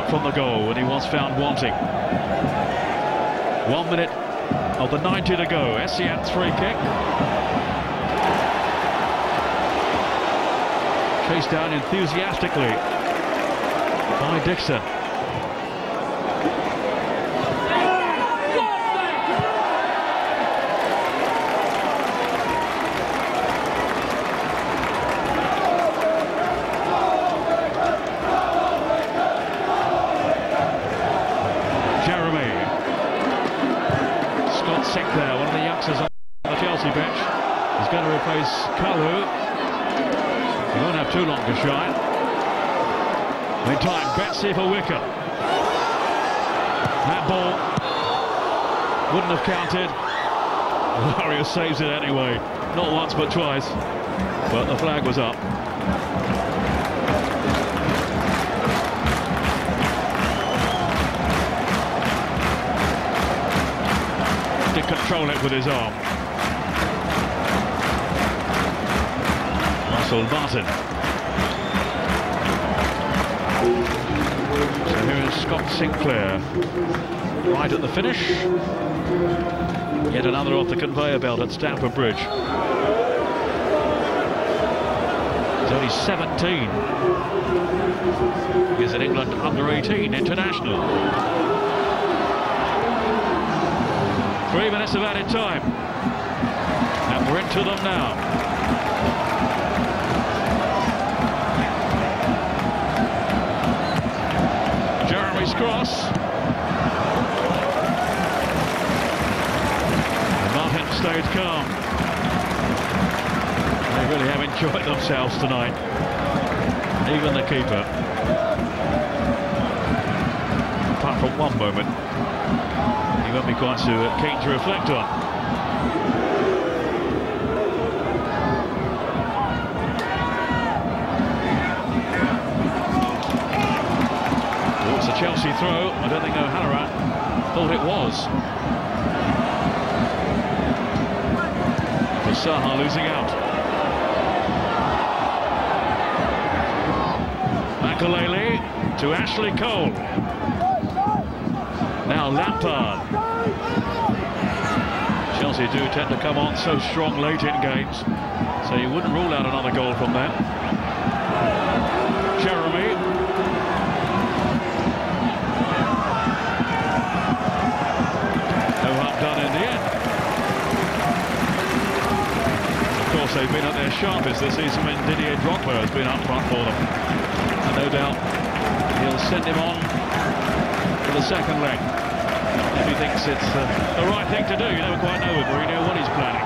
out from the goal when he was found wanting. 1 minute of the 90 to go. Essian's free kick. Chased down enthusiastically by Dixon. Sinclair, one of the youngsters on the Chelsea bench, is going to replace Kalu. He won't have too long to shine. Meantime, Betsy for Wickham. That ball wouldn't have counted. Warriors saves it anyway. Not once but twice. But the flag was up. Control it with his arm. Russell Martin. So here is Scott Sinclair right at the finish. Yet another off the conveyor belt at Stamford Bridge. He's only 17. He's an England under-18 international. 3 minutes of added time, and we're into them now. Jeremy's cross. And Martin stayed calm. They really have enjoyed themselves tonight, even the keeper. Apart from one moment he won't be quite so keen to reflect on. Oh, it's a Chelsea throw. I don't think O'Halloran thought it was. For Saha losing out. Makalele to Ashley Cole. Now Lampard. Chelsea do tend to come on so strong late in games, so you wouldn't rule out another goal from them. Jeremy. No harm done in the end. Of course, they've been at their sharpest this season when Didier Drogba has been up front for them. And no doubt he'll send him on for the second leg. If he thinks it's the right thing to do. You never quite know with Mourinho what he's planning.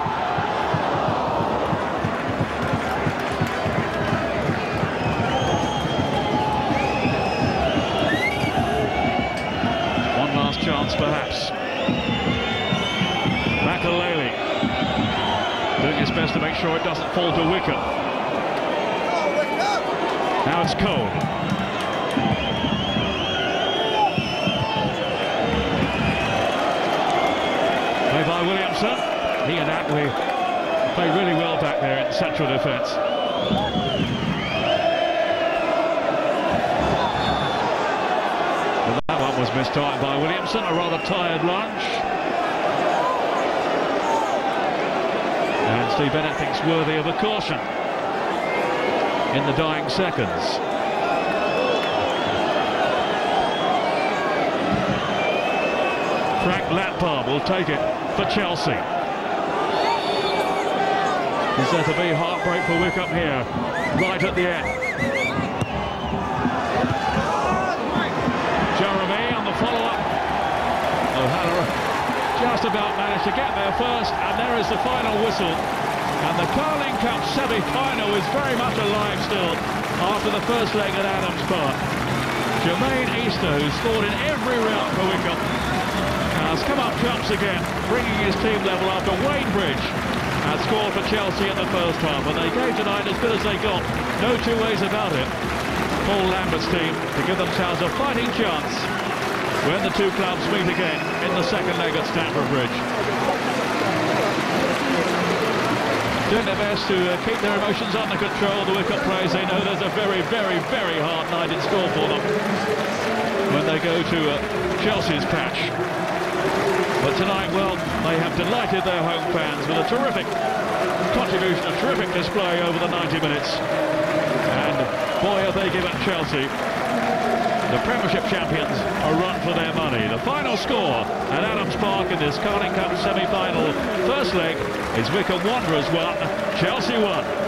One last chance perhaps. Makalele doing his best to make sure it doesn't fall to Wickham. Now it's Cole. By Williamson. He and Attlee play really well back there in central defence. But that one was mistimed by Williamson, a rather tired lunge. And Steve Bennett thinks worthy of a caution in the dying seconds. Frank Lampard will take it for Chelsea. Is there to be heartbreak for Wickham here, right at the end? Jeremy on the follow-up. O'Halloran just about managed to get there first, and there is the final whistle. And the Carling Cup semi-final is very much alive still after the first leg at Adams Park. Jermaine Easter, who scored in every round for Wickham, has come up trumps again, bringing his team level after Wayne Bridge had scored for Chelsea in the first half. And they gave tonight as good as they got, no two ways about it. Paul Lambert's team to give themselves a fighting chance when the two clubs meet again in the second leg at Stamford Bridge. Doing their best to keep their emotions under control. The Wickham players, they know there's a very, very, very hard night in store for them they go to Chelsea's patch. But tonight, well, they have delighted their home fans with a terrific contribution, a terrific display over the 90 minutes. And boy, have they given Chelsea, the Premiership champions, a run for their money. The final score at Adams Park in this Carling Cup semi-final first leg is Wycombe Wanderers 1, Chelsea 1.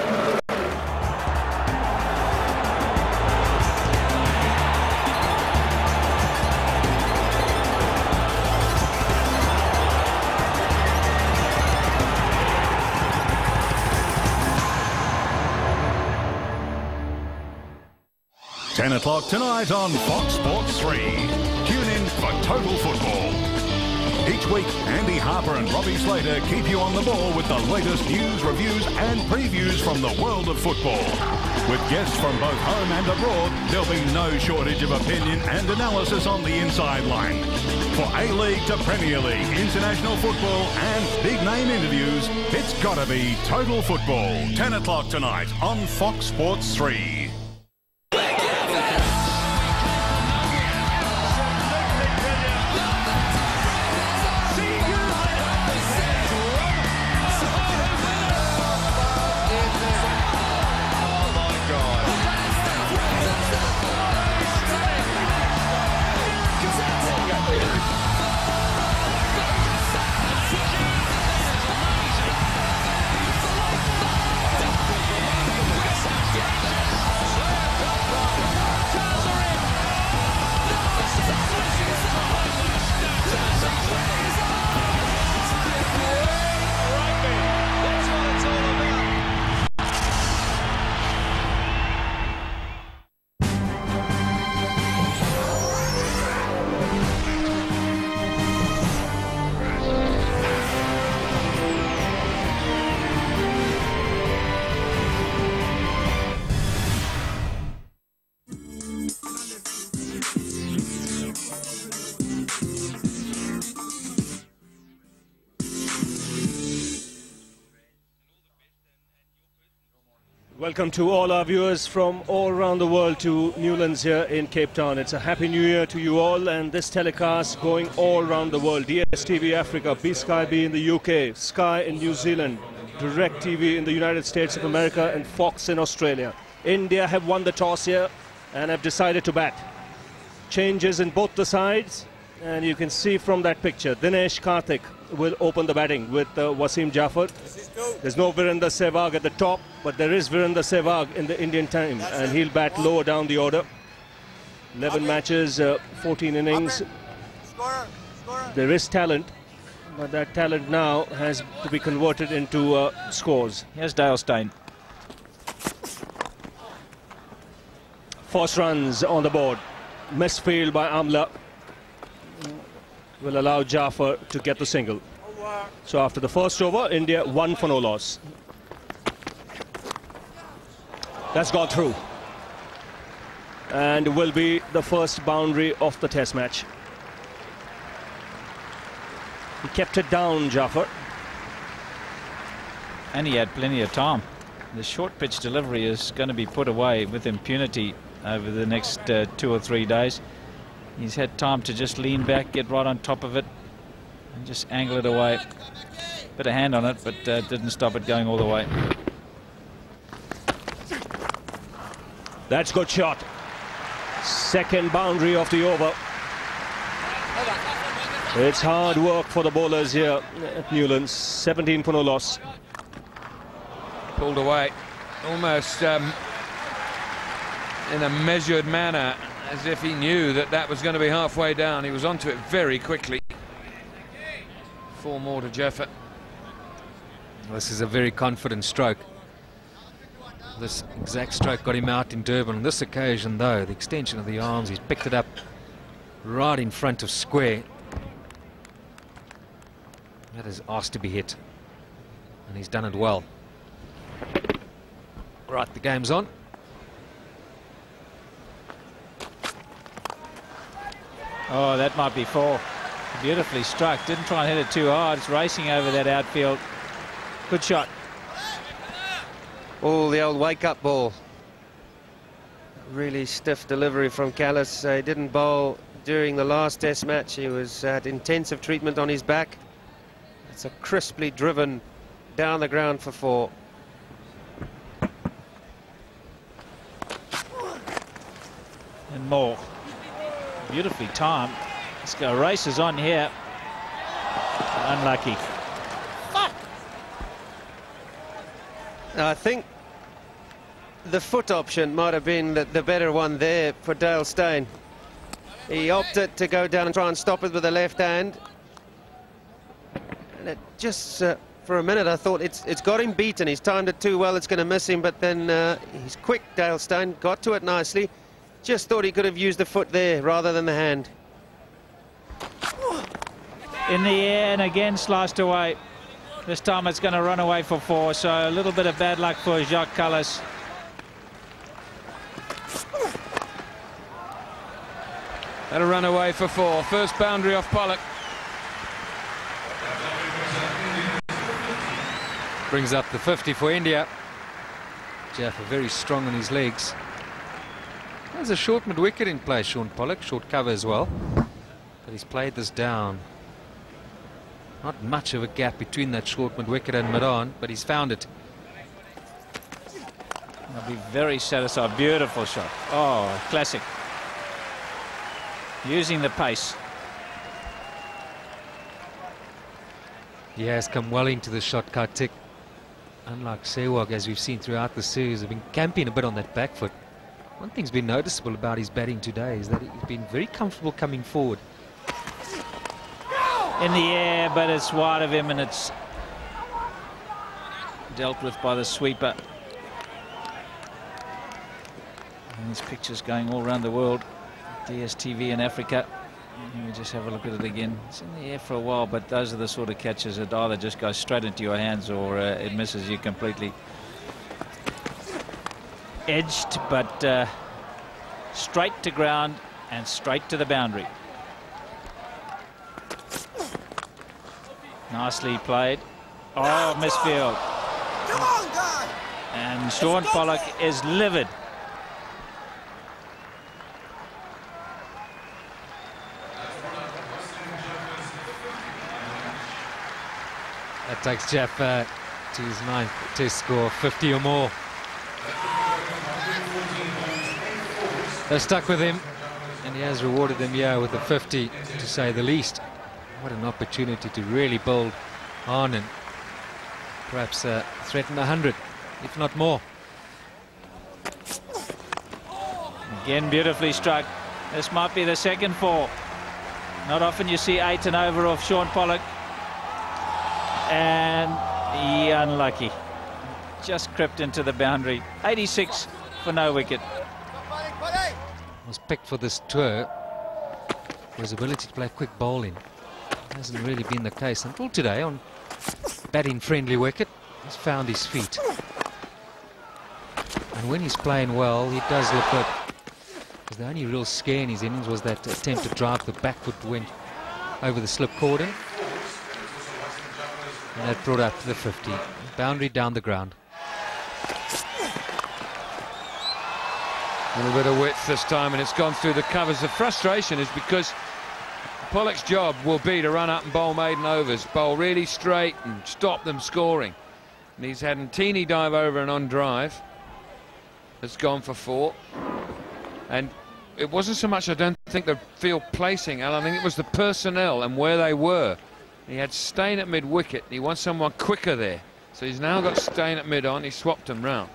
Ten o'clock tonight on Fox Sports 3. Tune in for Total Football. Each week, Andy Harper and Robbie Slater keep you on the ball with the latest news, reviews and previews from the world of football. With guests from both home and abroad, there'll be no shortage of opinion and analysis on the inside line. For A-League to Premier League, international football and big-name interviews, it's got to be Total Football. 10 o'clock tonight on Fox Sports 3. Welcome to all our viewers from all around the world to Newlands here in Cape Town. It's a Happy New Year to you all, and this telecast going all around the world. DSTV Africa, B-Sky B in the UK, Sky in New Zealand, Direct TV in the United States of America and Fox in Australia. India have won the toss here and have decided to bat. Changes in both the sides, and you can see from that picture, Dinesh Karthik will open the batting with Wasim Jaffer. There's no Virender Sehwag at the top, but there is Virender Sehwag in the Indian team, and he'll bat lower down the order. 11 matches, 14 innings. There is talent, but that talent now has to be converted into scores. Here's Dale Steyn. Force runs on the board. Misfield by Amla will allow Jaffer to get the single. So after the first over, India 1 for no loss. That's gone through. And will be the first boundary of the test match. He kept it down, Jaffer. And he had plenty of time. The short pitch delivery is going to be put away with impunity over the next 2 or 3 days. He's had time to just lean back, get right on top of it, and just angle it away. Bit of hand on it, but didn't stop it going all the way. That's good shot. Second boundary of the over. It's hard work for the bowlers here at Newlands. 17 for no loss. Pulled away, almost in a measured manner, as if he knew that that was going to be halfway down. He was onto it very quickly. 4 more to Jaffer. This is a very confident stroke. This exact stroke got him out in Durban. On this occasion, though, the extension of the arms, he's picked it up right in front of square. That is asked to be hit, and he's done it well. Right, the game's on. Oh, that might be 4. Beautifully struck. Didn't try and hit it too hard. It's racing over that outfield. Good shot. Oh, the old wake-up ball. Really stiff delivery from Callis. He didn't bowl during the last Test match. He was at intensive treatment on his back. It's a crisply driven down the ground for 4. And more. Beautifully timed. Let's go. Races on here. Unlucky. I think the foot option might have been the better one there for Dale Steyn. He opted to go down and try and stop it with the left hand. And it just, for a minute, I thought it's got him beaten. He's timed it too well, it's going to miss him. But then he's quick, Dale Steyn, got to it nicely. Just thought he could have used the foot there rather than the hand. In the air and again sliced away. This time it's going to run away for 4, so a little bit of bad luck for Jacques Callis. That'll run away for 4. First boundary off Pollock. Brings up the 50 for India. Jaffa very strong on his legs. There's a short mid-wicket in play, Sean Pollock. Short cover as well. But he's played this down. Not much of a gap between that short mid-wicket and mid-on, but he's found it. I'll be very satisfied. Beautiful shot. Oh, classic. Using the pace. He has come well into the shot, Kartik. Unlike Sehwag, as we've seen throughout the series, have been camping a bit on that back foot. One thing's been noticeable about his batting today is that he's been very comfortable coming forward. In the air, but it's wide of him, and it's dealt with by the sweeper. And these pictures going all around the world. DSTV in Africa. Let me just have a look at it again. It's in the air for a while, but those are the sort of catches that either just go straight into your hands or it misses you completely. Edged, but straight to ground and straight to the boundary. Nicely played. Oh, misfield. Come on, guy. And Sean Pollock is livid. That takes Jaffa to his 9th Test score, 50 or more. They're stuck with him, and he has rewarded them here with a 50, to say the least. What an opportunity to really build on and perhaps threaten 100, if not more. Again, beautifully struck. This might be the second 4. Not often you see 8 and over off Sean Pollock. And unlucky. Just crept into the boundary. 86 for no wicket. Was picked for this tour for his ability to play quick bowling. Hasn't really been the case until today on batting friendly wicket. He's found his feet. And when he's playing well, he does look good. Because the only real scare in his innings was that attempt to drive the back foot went over the slip cordon. And that brought up to the 50. Boundary down the ground. A little bit of width this time, and it's gone through the covers. The frustration is because Pollock's job will be to run up and bowl maiden overs, bowl really straight and stop them scoring. And he's had a teeny dive over and on drive. It's gone for 4. And it wasn't so much, I don't think, the field placing, Al. I think it was the personnel and where they were. He had Steyn at mid-wicket. He wants someone quicker there. So he's now got Steyn at mid-on. He swapped them round.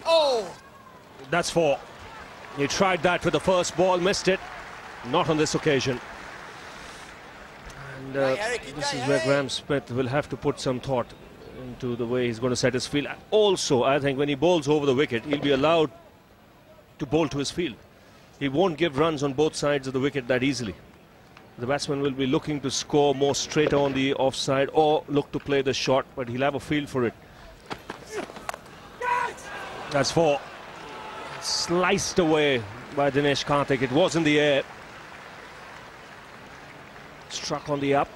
Oh! That's 4. He tried that with the first ball, missed it. Not on this occasion. And this is where Graham Smith will have to put some thought into the way he's going to set his field. Also, I think when he bowls over the wicket, he'll be allowed to bowl to his field. He won't give runs on both sides of the wicket that easily. The batsman will be looking to score more straight on the offside or look to play the shot, but he'll have a feel for it. That's 4. Sliced away by Dinesh Karthik. It was in the air. Struck on the up.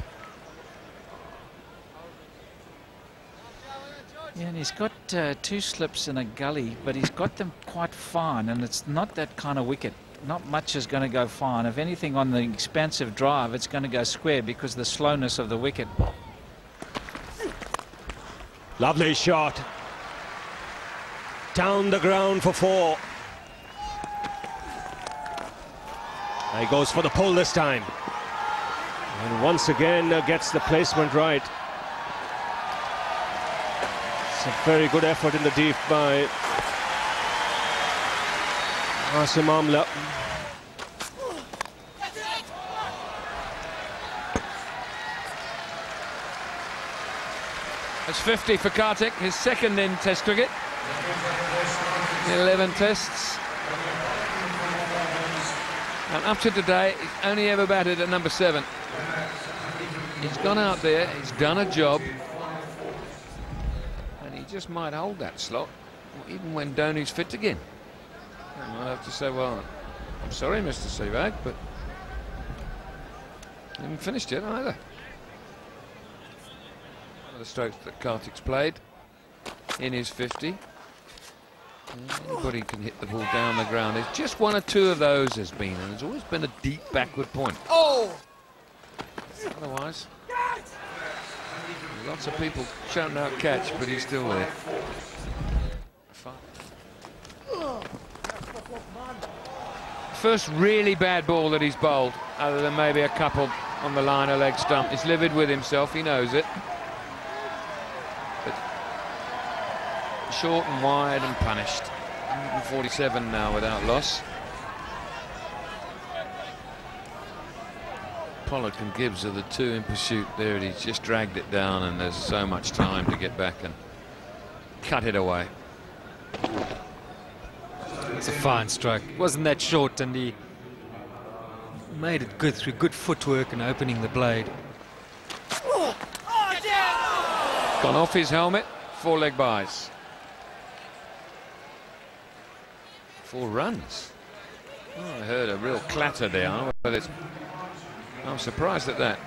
Yeah, and he's got 2 slips and a gully, but he's got them quite fine, and it's not that kind of wicket. not much is going to go fine. If anything, on the expansive drive, it's going to go square because of the slowness of the wicket. Lovely shot. Down the ground for 4. He goes for the pull this time. And once again gets the placement right. It's a very good effort in the deep by Asim Amla. It's 50 for Kartik, his second in Test cricket. 11 tests. And up to today, he's only ever batted at number 7. He's gone out there, he's done a job. And he just might hold that slot, even when Dhoni's fit again. I might have to say, well, I'm sorry, Mr. Sehwag, but he haven't finished yet either. One of the strokes that Kartik's played in his 50. Anybody can hit the ball down the ground. There's just 1 or 2 of those has been, and there's always been a deep backward point. Oh! Otherwise, lots of people shouting out catch, but he's still there. First really bad ball that he's bowled, other than maybe a couple on the line of leg stump. He's livid with himself, he knows it. But short and wide and punished. 147 now without loss. Pollock and Gibbs are the 2 in pursuit there, and he's just dragged it down, and there's so much time to get back and cut it away. It's a fine stroke. It wasn't that short, and he made it good through good footwork and opening the blade. Gone off his helmet, 4 leg byes. 4 runs. Oh, I heard a real clatter there, but it's, I'm surprised at that.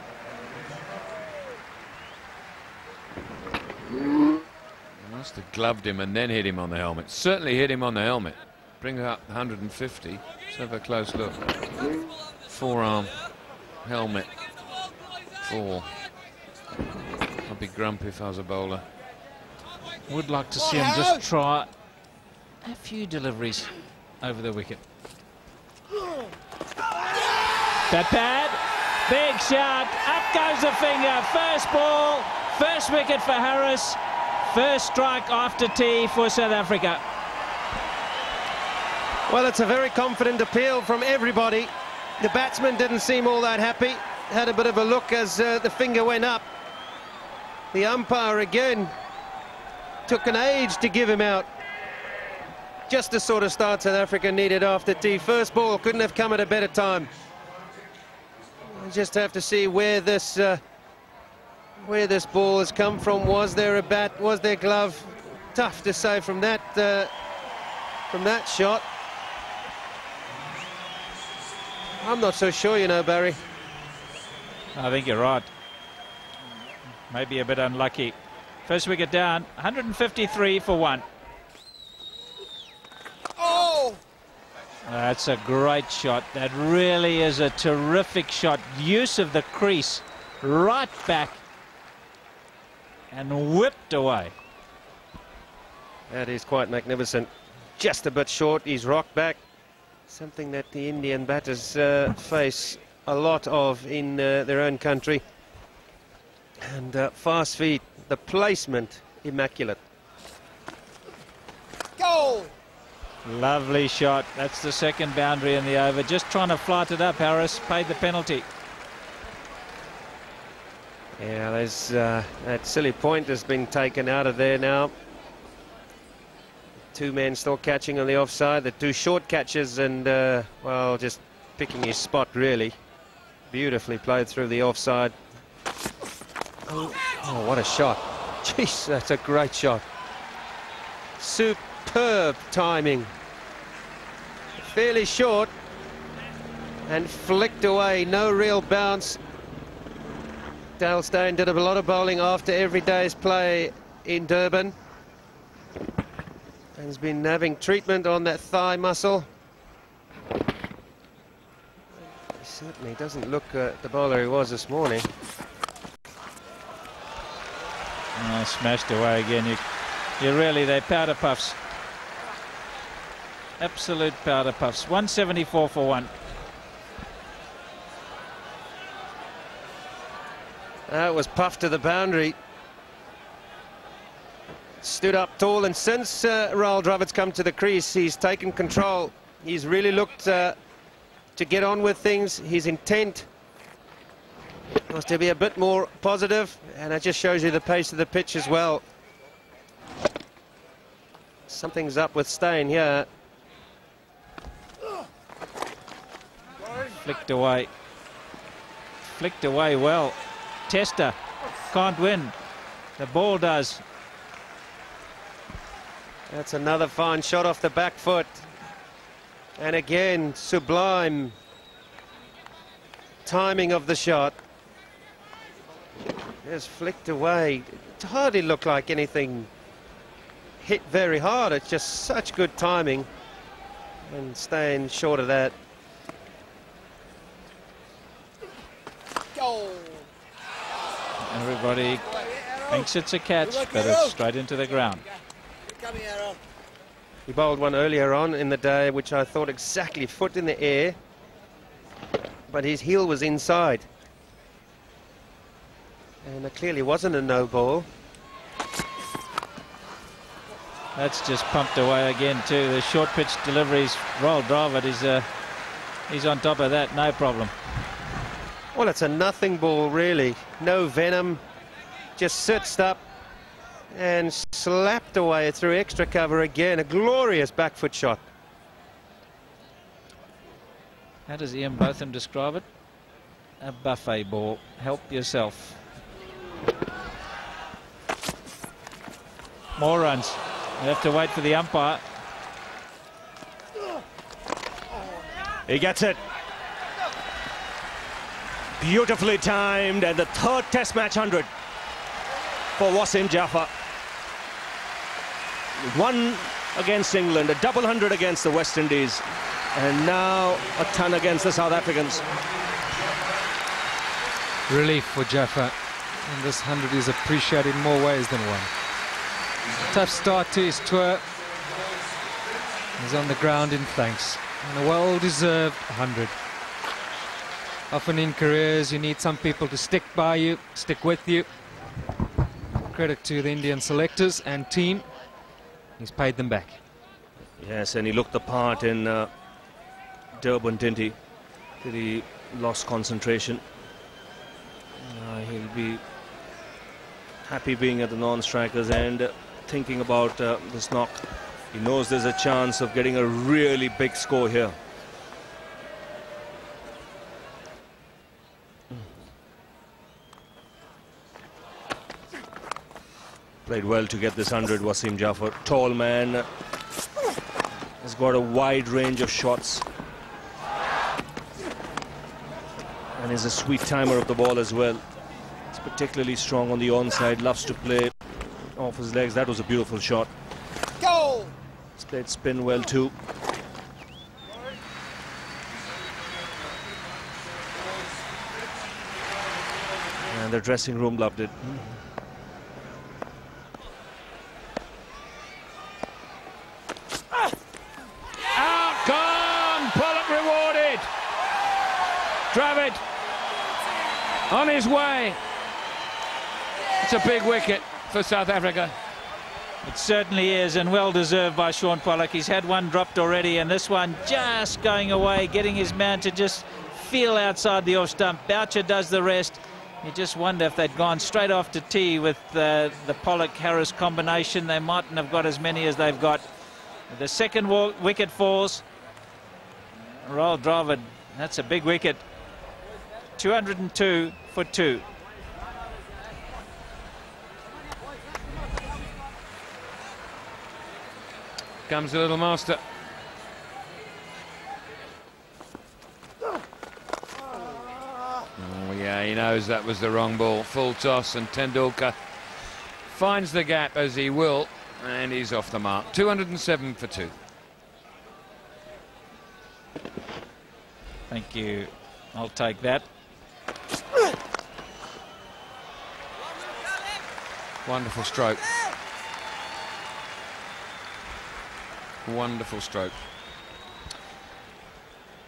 Must have gloved him and then hit him on the helmet. Certainly hit him on the helmet. Bring up 150. Let's have a close look. Forearm, helmet, 4. I'd be grumpy if I was a bowler. Would like to see him just try a few deliveries over the wicket. That bad, big shot, up goes the finger, first ball, first wicket for Harris, first strike after tea for South Africa. Well, it's a very confident appeal from everybody. The batsman didn't seem all that happy, had a bit of a look as the finger went up. The umpire again took an age to give him out. Just the sort of start South Africa needed after tea. First ball couldn't have come at a better time. We'll just have to see where this ball has come from. Was there a bat? Was there glove? Tough to say from that shot. I'm not so sure, you know, Barry. I think you're right. Maybe a bit unlucky. First wicket down, 153 for 1. Oh! That's a great shot. That really is a terrific shot. Use of the crease right back and whipped away. That is quite magnificent. Just a bit short. He's rocked back. Something that the Indian batters face a lot of in their own country. And fast feet. The placement, immaculate. Go! Lovely shot. That's the second boundary in the over. Just trying to flight it up. Harris paid the penalty. Yeah, there's that silly point has been taken out of there now. 2 men still catching on the offside. The 2 short catches and, well, just picking his spot, really. Beautifully played through the offside. Oh, what a shot. Jeez, that's a great shot. Superb timing. Fairly short and flicked away. No real bounce. Dale Steyn did a lot of bowling after every day's play in Durban. And has been having treatment on that thigh muscle. certainly doesn't look the bowler he was this morning. Oh, smashed away again. They're powder puffs. Absolute powder puffs. 174 for 1. That was puffed to the boundary. Stood up tall, and since Rahul Dravid's come to the crease, he's taken control. He's really looked to get on with things. His intent was to be a bit more positive, and it just shows you the pace of the pitch as well. Something's up with Steyn here. Flicked away. Flicked away well. Tester can't win. The ball does. That's another fine shot off the back foot. And again, sublime timing of the shot. Just flicked away. It hardly looked like anything hit very hard. It's just such good timing. And staying short of that. Everybody thinks it's a catch, but it's straight into the ground. He bowled one earlier on in the day, which I thought exactly foot in the air, but his heel was inside. And it clearly wasn't a no ball. That's just pumped away again too. The short pitch deliveries, Rahul Dravid he's on top of that, no problem. Well, it's a nothing ball, really. No venom, just sits up and slapped away through extra cover again. A glorious back foot shot. How does Ian Botham describe it? A buffet ball. Help yourself. More runs. You have to wait for the umpire. He gets it. Beautifully timed, and the third Test match 100 for Wasim Jaffer. One against England, a double 100 against the West Indies, and now a ton against the South Africans. Relief for Jaffa, and this 100 is appreciated in more ways than one. Tough start to his tour. He's on the ground in thanks, and a well-deserved 100. Often in careers you need some people to stick by you, stick with you. Credit to the Indian selectors and team. He's paid them back. Yes, and he looked the part in Durban, didn't he? Till he lost concentration. He'll be happy being at the non-strikers and thinking about this knock. He knows there's a chance of getting a really big score here. Played well to get this 100, Wasim Jaffer. Tall man, has got a wide range of shots, and is a sweet timer of the ball as well. He's particularly strong on the onside, loves to play off his legs. That was a beautiful shot. Go! He's played spin well too. And the dressing room loved it. Dravid on his way. It's a big wicket for South Africa. It certainly is, and well deserved by Sean Pollock. He's had one dropped already, and this one just going away, getting his man to just feel outside the off stump. Boucher does the rest. You just wonder if they'd gone straight off to tee with the Pollock-Harris combination. They mightn't have got as many as they've got. The second wicket falls. Rahul Dravid, that's a big wicket. 202 for 2. Comes the little master. Oh yeah, he knows that was the wrong ball. Full toss, and Tendulkar finds the gap as he will, and he's off the mark. 207 for 2. Thank you. I'll take that. Wonderful stroke. Wonderful stroke.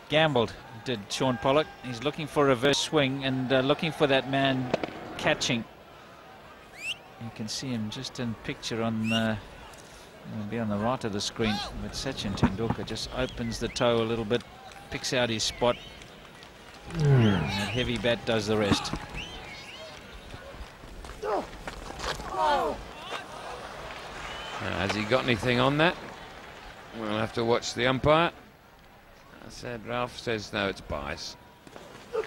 Gambled, did Sean Pollock. He's looking for a reverse swing and looking for that man catching. You can see him just in picture on will be on the right of the screen, but Sachin Tendulkar just opens the toe a little bit, picks out his spot, and that heavy bat does the rest. Has he got anything on that? We'll have to watch the umpire. I said, Ralph says no, it's bias. And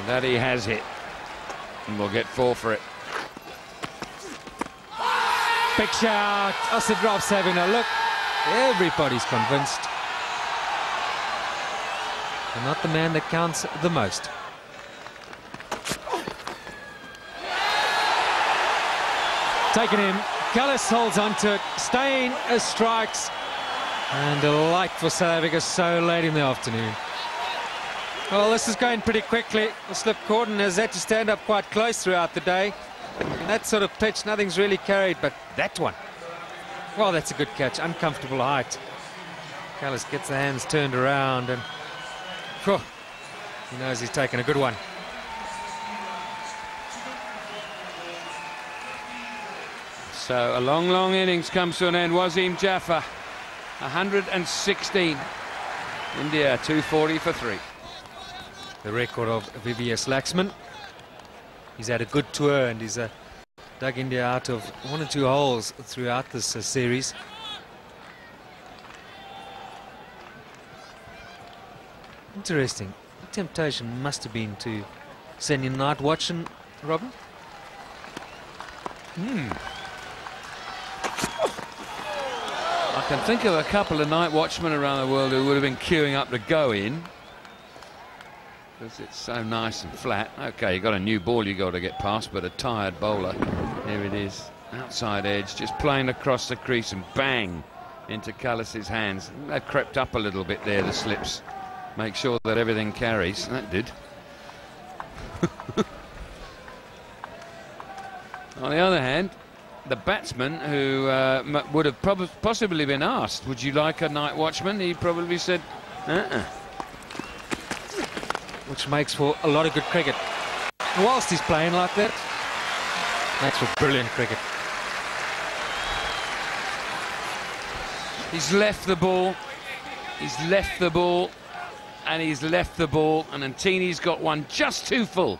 that he has hit. And we'll get 4 for it. Big shot. I said Ralph's having a look. Everybody's convinced. And not the man that counts the most. Taken in. Cullis holds on to it. Steyn strikes. And a light for South Africa so late in the afternoon. Well, this is going pretty quickly. The slip cordon has had to stand up quite close throughout the day. In that sort of pitch, nothing's really carried, but that one, well, that's a good catch. Uncomfortable height. Cullis gets the hands turned around, and whew, he knows he's taken a good one. So a long, long innings comes to an end. Wasim Jaffer, 116. India 240 for 3. The record of VVS Laxman. He's had a good tour and he's dug India out of 1 or 2 holes throughout this series. Interesting. The temptation must have been to send in night watching, Robin. I can think of a couple of night watchmen around the world who would have been queuing up to go in, because it's so nice and flat. Okay, you got a new ball you got to get past, but a tired bowler. Here it is, outside edge, just playing across the crease and bang into Cullis's hands. They've crept up a little bit there, the slips. Make sure that everything carries. That did. On the other hand, the batsman who would have possibly been asked, would you like a night watchman? He probably said, Which makes for a lot of good cricket. Whilst he's playing like that, that's for brilliant cricket. He's left the ball. He's left the ball. And he's left the ball. And Antini's got one just too full.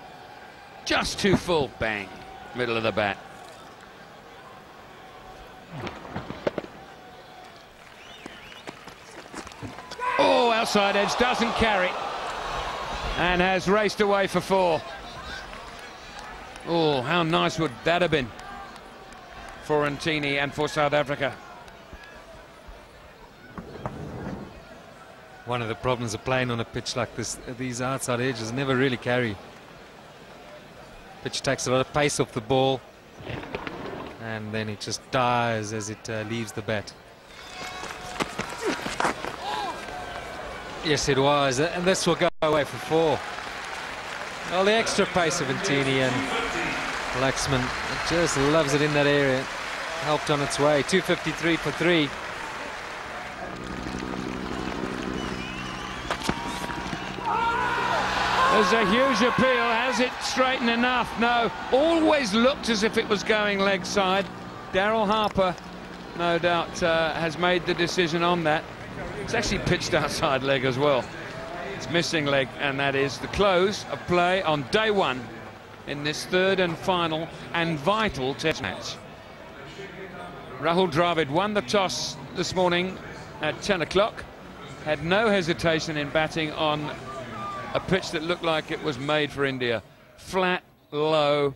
Just too full. Bang. Middle of the bat. Oh, outside edge. Doesn't carry. And has raced away for 4. Oh, how nice would that have been for Antini and for South Africa. One of the problems of playing on a pitch like this, these outside edges never really carry. Pitch takes a lot of pace off the ball, and then it just dies as it leaves the bat. Yes, it was, and this will go away for 4. Well, the extra pace of Antini and Laxman just loves it in that area. Helped on its way. 253 for 3. There's a huge appeal. Has it straightened enough? No. Always looked as if it was going leg side. Daryl Harper, no doubt, has made the decision on that. It's actually pitched outside leg as well. It's missing leg, and that is the close of play on day 1 in this 3rd and final and vital test match. Rahul Dravid won the toss this morning at 10 o'clock. Had no hesitation in batting on a pitch that looked like it was made for India. Flat, low,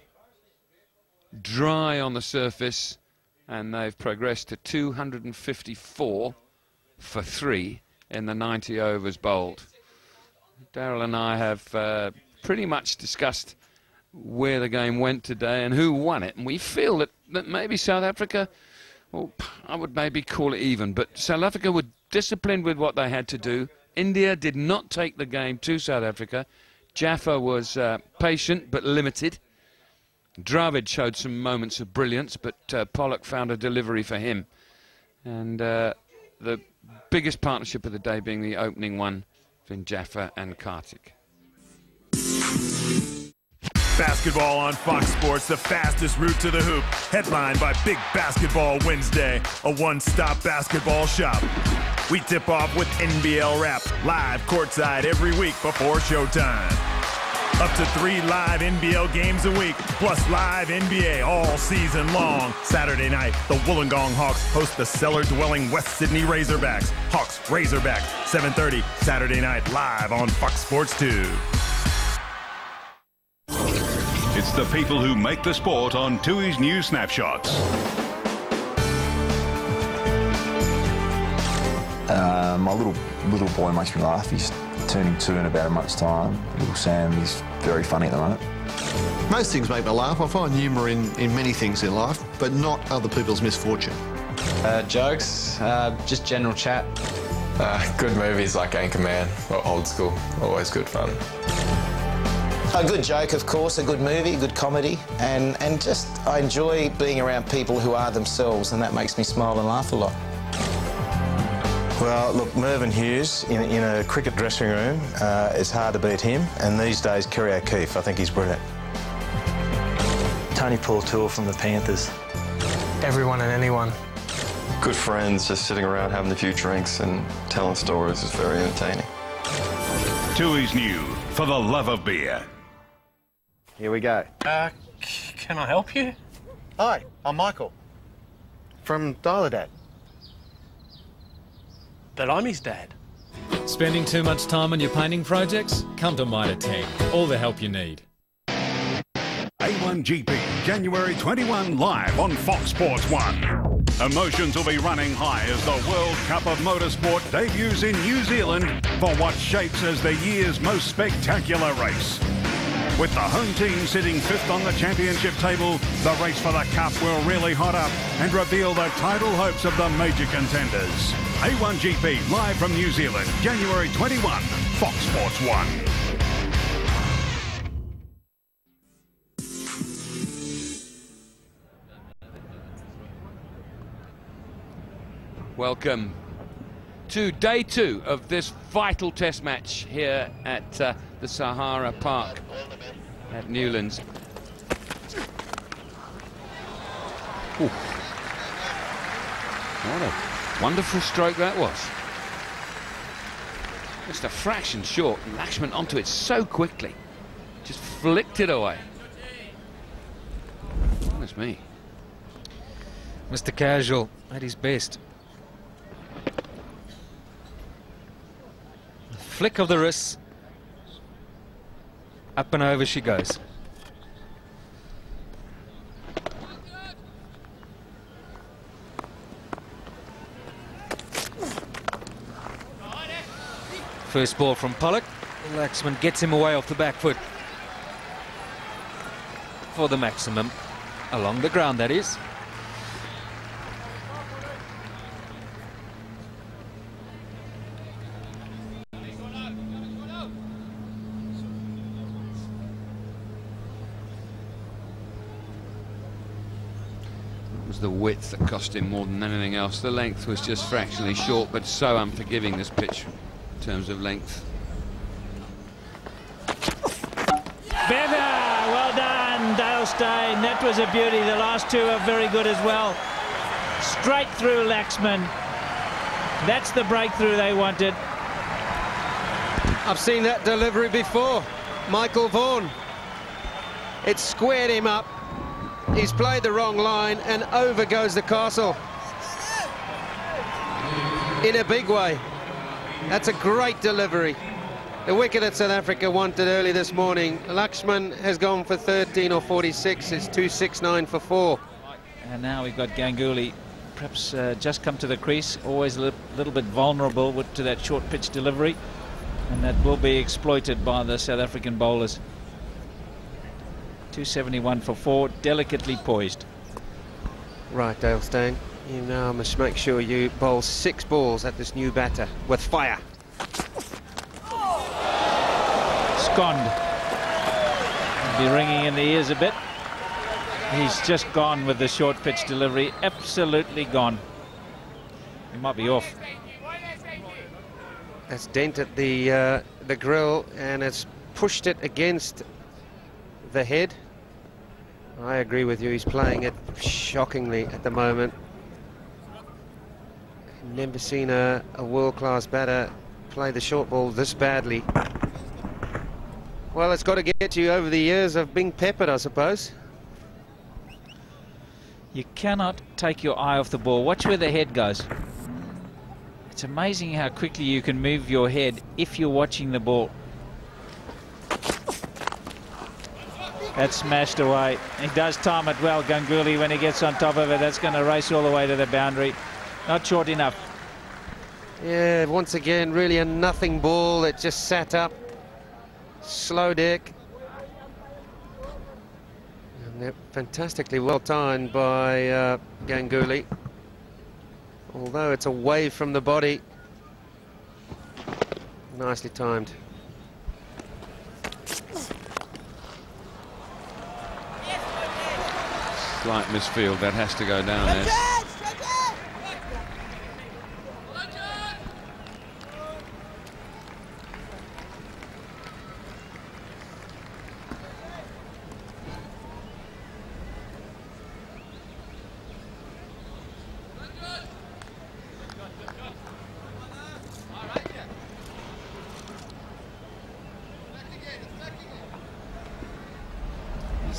dry on the surface, and they've progressed to 254 for 3 in the 90 overs bowled. Daryl and I have pretty much discussed where the game went today and who won it, and we feel that maybe South Africa, well, I would maybe call it even, but South Africa were disciplined with what they had to do, India did not take the game to South Africa. Jaffa was patient but limited. Dravid showed some moments of brilliance, but Pollock found a delivery for him. And the biggest partnership of the day being the opening one between Jaffa and Kartik. Basketball on Fox Sports, the fastest route to the hoop. Headlined by Big Basketball Wednesday, a one-stop basketball shop. We tip off with NBL Wrap, live courtside every week before showtime. Up to 3 live NBL games a week, plus live NBA all season long. Saturday night, the Wollongong Hawks host the cellar-dwelling West Sydney Razorbacks. Hawks Razorbacks, 7:30 Saturday night, live on Fox Sports 2. It's the people who make the sport on Tui's News Snapshots. My little boy makes me laugh. He's turning 2 in about a month's time. Little Sam, he's very funny at the moment. Most things make me laugh. I find humour in many things in life, but not other people's misfortune. Jokes, just general chat. Good movies like Anchorman or Old School, always good fun. A good joke, of course, a good movie, a good comedy, and just I enjoy being around people who are themselves, and that makes me smile and laugh a lot. Well, look, Mervyn Hughes in a cricket dressing room, it's hard to beat him, and these days Kerry O'Keefe, I think he's brilliant. Tony Portour from the Panthers. Everyone and anyone. Good friends, just sitting around having a few drinks and telling stories is very entertaining. Tui's new for the love of beer. Here we go. Can I help you? Hi, I'm Michael. From Dial-A-Dad. But I'm his dad. Spending too much time on your painting projects? Come to Mitre 10. All the help you need. A1GP, January 21, live on Fox Sports 1. Emotions will be running high as the World Cup of Motorsport debuts in New Zealand for what shapes as the year's most spectacular race. With the home team sitting 5th on the championship table, the race for the Cup will really hot up and reveal the title hopes of the major contenders. A1GP live from New Zealand, January 21, Fox Sports 1. Welcome to day 2 of this vital test match here at the Sahara Park at Newlands. Ooh. What a wonderful stroke that was. Just a fraction short, and Lakshman onto it so quickly. Just flicked it away. Goodness me. Mr. Casual at his best. Flick of the wrist. Up and over she goes. First ball from Pollock. Laxman gets him away off the back foot. For the maximum. Along the ground, that is. The width that cost him more than anything else. The length was just fractionally short, but so unforgiving, this pitch, in terms of length. Better! Well done, Dale Steyn. That was a beauty. The last 2 are very good as well. Straight through Laxman. That's the breakthrough they wanted. I've seen that delivery before. Michael Vaughan. It squared him up. He's played the wrong line, and over goes the castle. In a big way. That's a great delivery. The wicket that South Africa wanted early this morning. Lakshman has gone for 13 or 46. It's 269 for 4. And now we've got Ganguly, perhaps just come to the crease, always a little bit vulnerable to that short pitch delivery, and that will be exploited by the South African bowlers. 271 for 4, delicately poised. Right, Dale Steyn, you now must make sure you bowl 6 balls at this new batter with fire. gone. Be ringing in the ears a bit. He's just gone with the short pitch delivery. Absolutely gone. He might be off. That's dented the grill and it's pushed it against the head. I agree with you. He's playing it shockingly at the moment. Never seen a world-class batter play the short ball this badly. Well, it's got to get you over the years of being peppered, I suppose. You cannot take your eye off the ball. Watch where the head goes. It's amazing how quickly you can move your head if you're watching the ball. That's smashed away. He does time it well, Ganguly, when he gets on top of it. That's going to race all the way to the boundary. Not short enough. Yeah, once again, really a nothing ball that just sat up. Slow deck. And fantastically well timed by Ganguly. Although it's away from the body. Nicely timed. Slight misfield, that has to go down there.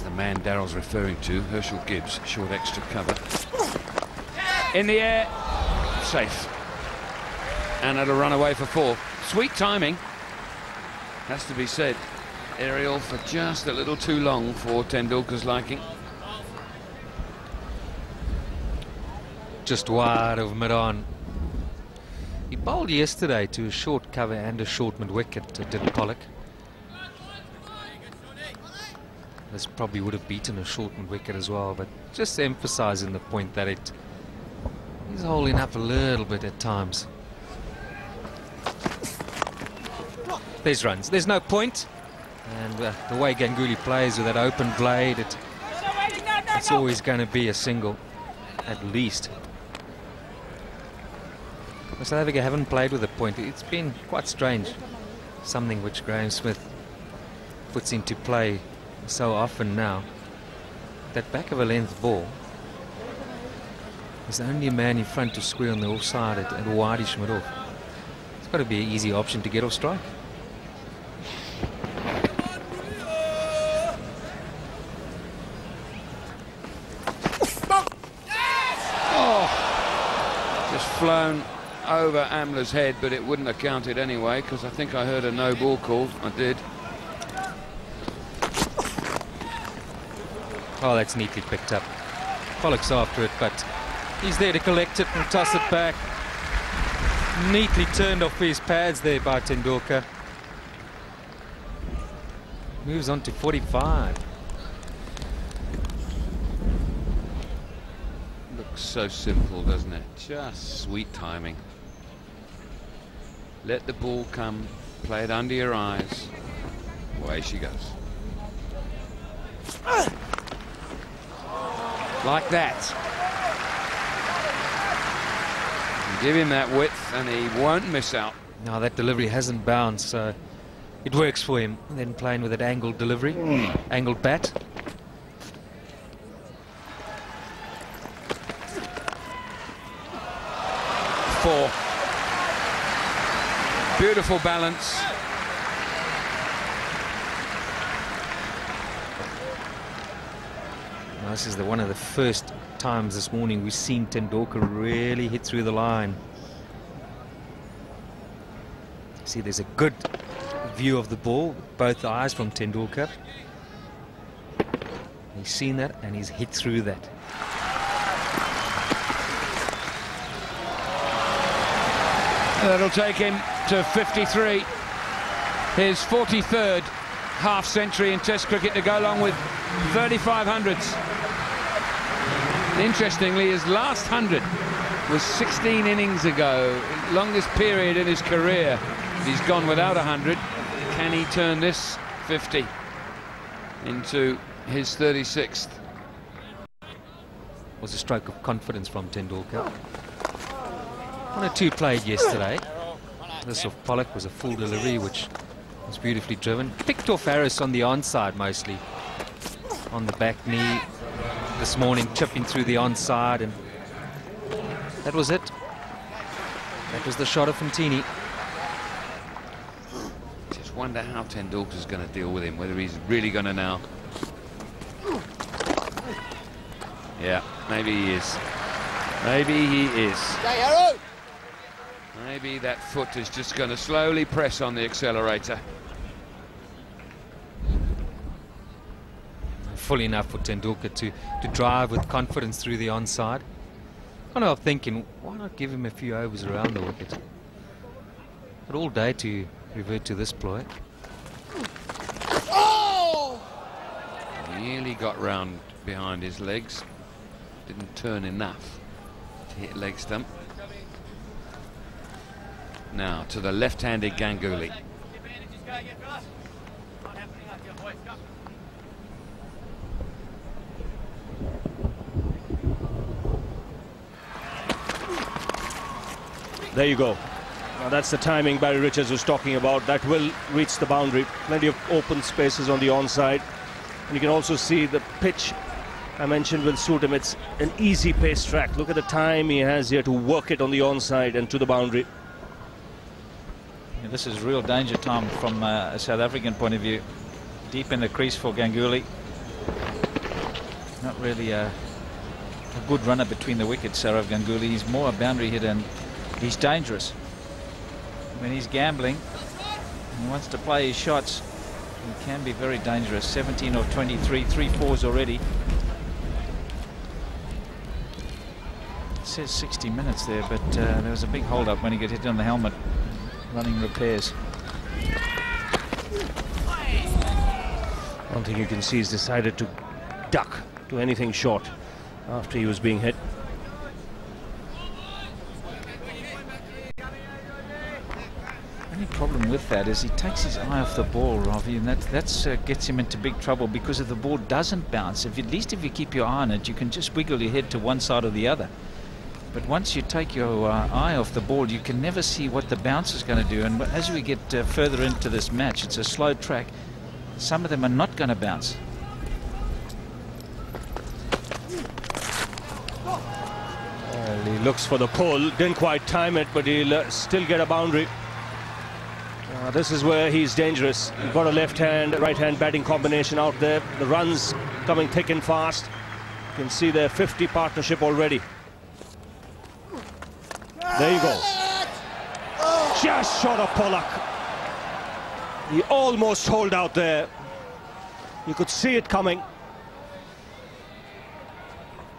The man Darrell's referring to, Herschel Gibbs, short extra cover. In the air, safe. And it'll run away for 4. Sweet timing, has to be said. Aerial for just a little too long for Tendulkar's liking. Just wide of mid-on. He bowled yesterday to a short cover and a short mid-wicket to Dylan Pollock. This probably would have beaten a shortened wicket as well, but just emphasizing the point that he's holding up a little bit at times. There's runs. There's no point. And the way Ganguly plays with that open blade, it's always going to be a single, at least. South Africa haven't played with a point. It's been quite strange. Something which Graham Smith puts into play so often now. That back of a length ball, there's only a man in front to square on the offside and wideish mid off. It's got to be an easy option to get off strike. Oh, just flown over Amla's head, but it wouldn't have counted anyway, because I think I heard a no ball call. I did. Oh, that's neatly picked up. Pollock's after it, but he's there to collect it and toss it back. Neatly turned off his pads there by Tendulkar. Moves on to 45. Looks so simple, doesn't it? Just sweet timing. Let the ball come, play it under your eyes. Away she goes. Like that. Give him that width and he won't miss out. No, that delivery hasn't bounced, so it works for him. And then playing with that angled delivery, angled bat. Four. Beautiful balance. This is one of the first times this morning we've seen Tendulkar really hit through the line. See, there's a good view of the ball, both eyes from Tendulkar. He's seen that and he's hit through that. That'll take him to 53. His 43rd half century in Test cricket to go along with 3,500s. Interestingly, his last 100 was 16 innings ago, longest period in his career. He's gone without 100. Can he turn this 50 into his 36th. Was a stroke of confidence from Tendulkar. 1 or 2 played yesterday. This of Pollock was a full delivery, which was beautifully driven. Picked off Harris on the onside mostly. On the back knee. This morning chipping through the onside, and that was it. That was the shot of Fantini. Just wonder how Tendulkar's going to deal with him, whether he's really going to now. Yeah, maybe he is. Maybe he is. Maybe that foot is just going to slowly press on the accelerator. Full enough for Tendulkar to drive with confidence through the onside. Kind of thinking, why not give him a few overs around the wicket? But all day to revert to this ploy. Oh! Nearly got round behind his legs. Didn't turn enough to hit leg stump. Now to the left-handed Ganguly. There you go. Now that's the timing Barry Richards was talking about. That will reach the boundary. Plenty of open spaces on the onside. And you can also see the pitch I mentioned will suit him. It's an easy pace track. Look at the time he has here to work it on the onside and to the boundary. Yeah, this is real danger, Tom, from a South African point of view. Deep in the crease for Ganguly. Not really a good runner between the wickets, Sourav Ganguly. He's more a boundary hitter, and he's dangerous. When he's gambling, he wants to play his shots. He can be very dangerous. 17 of 23, 3 fours already. It says 60 minutes there, but there was a big hold-up when he got hit on the helmet, running repairs. One thing you can see is decided to duck to anything short after he was being hit. Only problem with that is he takes his eye off the ball, Ravi, and that gets him into big trouble, because if the ball doesn't bounce, at least if you keep your eye on it, you can just wiggle your head to one side or the other. But once you take your eye off the ball, you can never see what the bounce is going to do. And as we get further into this match, it's a slow track. Some of them are not going to bounce. Well, he looks for the pull. Didn't quite time it, but he'll still get a boundary. This is where he's dangerous. You've got a left-hand, right-hand batting combination out there. The runs coming thick and fast. You can see their 50 partnership already. There you go. Just short of Pollock. He almost holed out there. You could see it coming.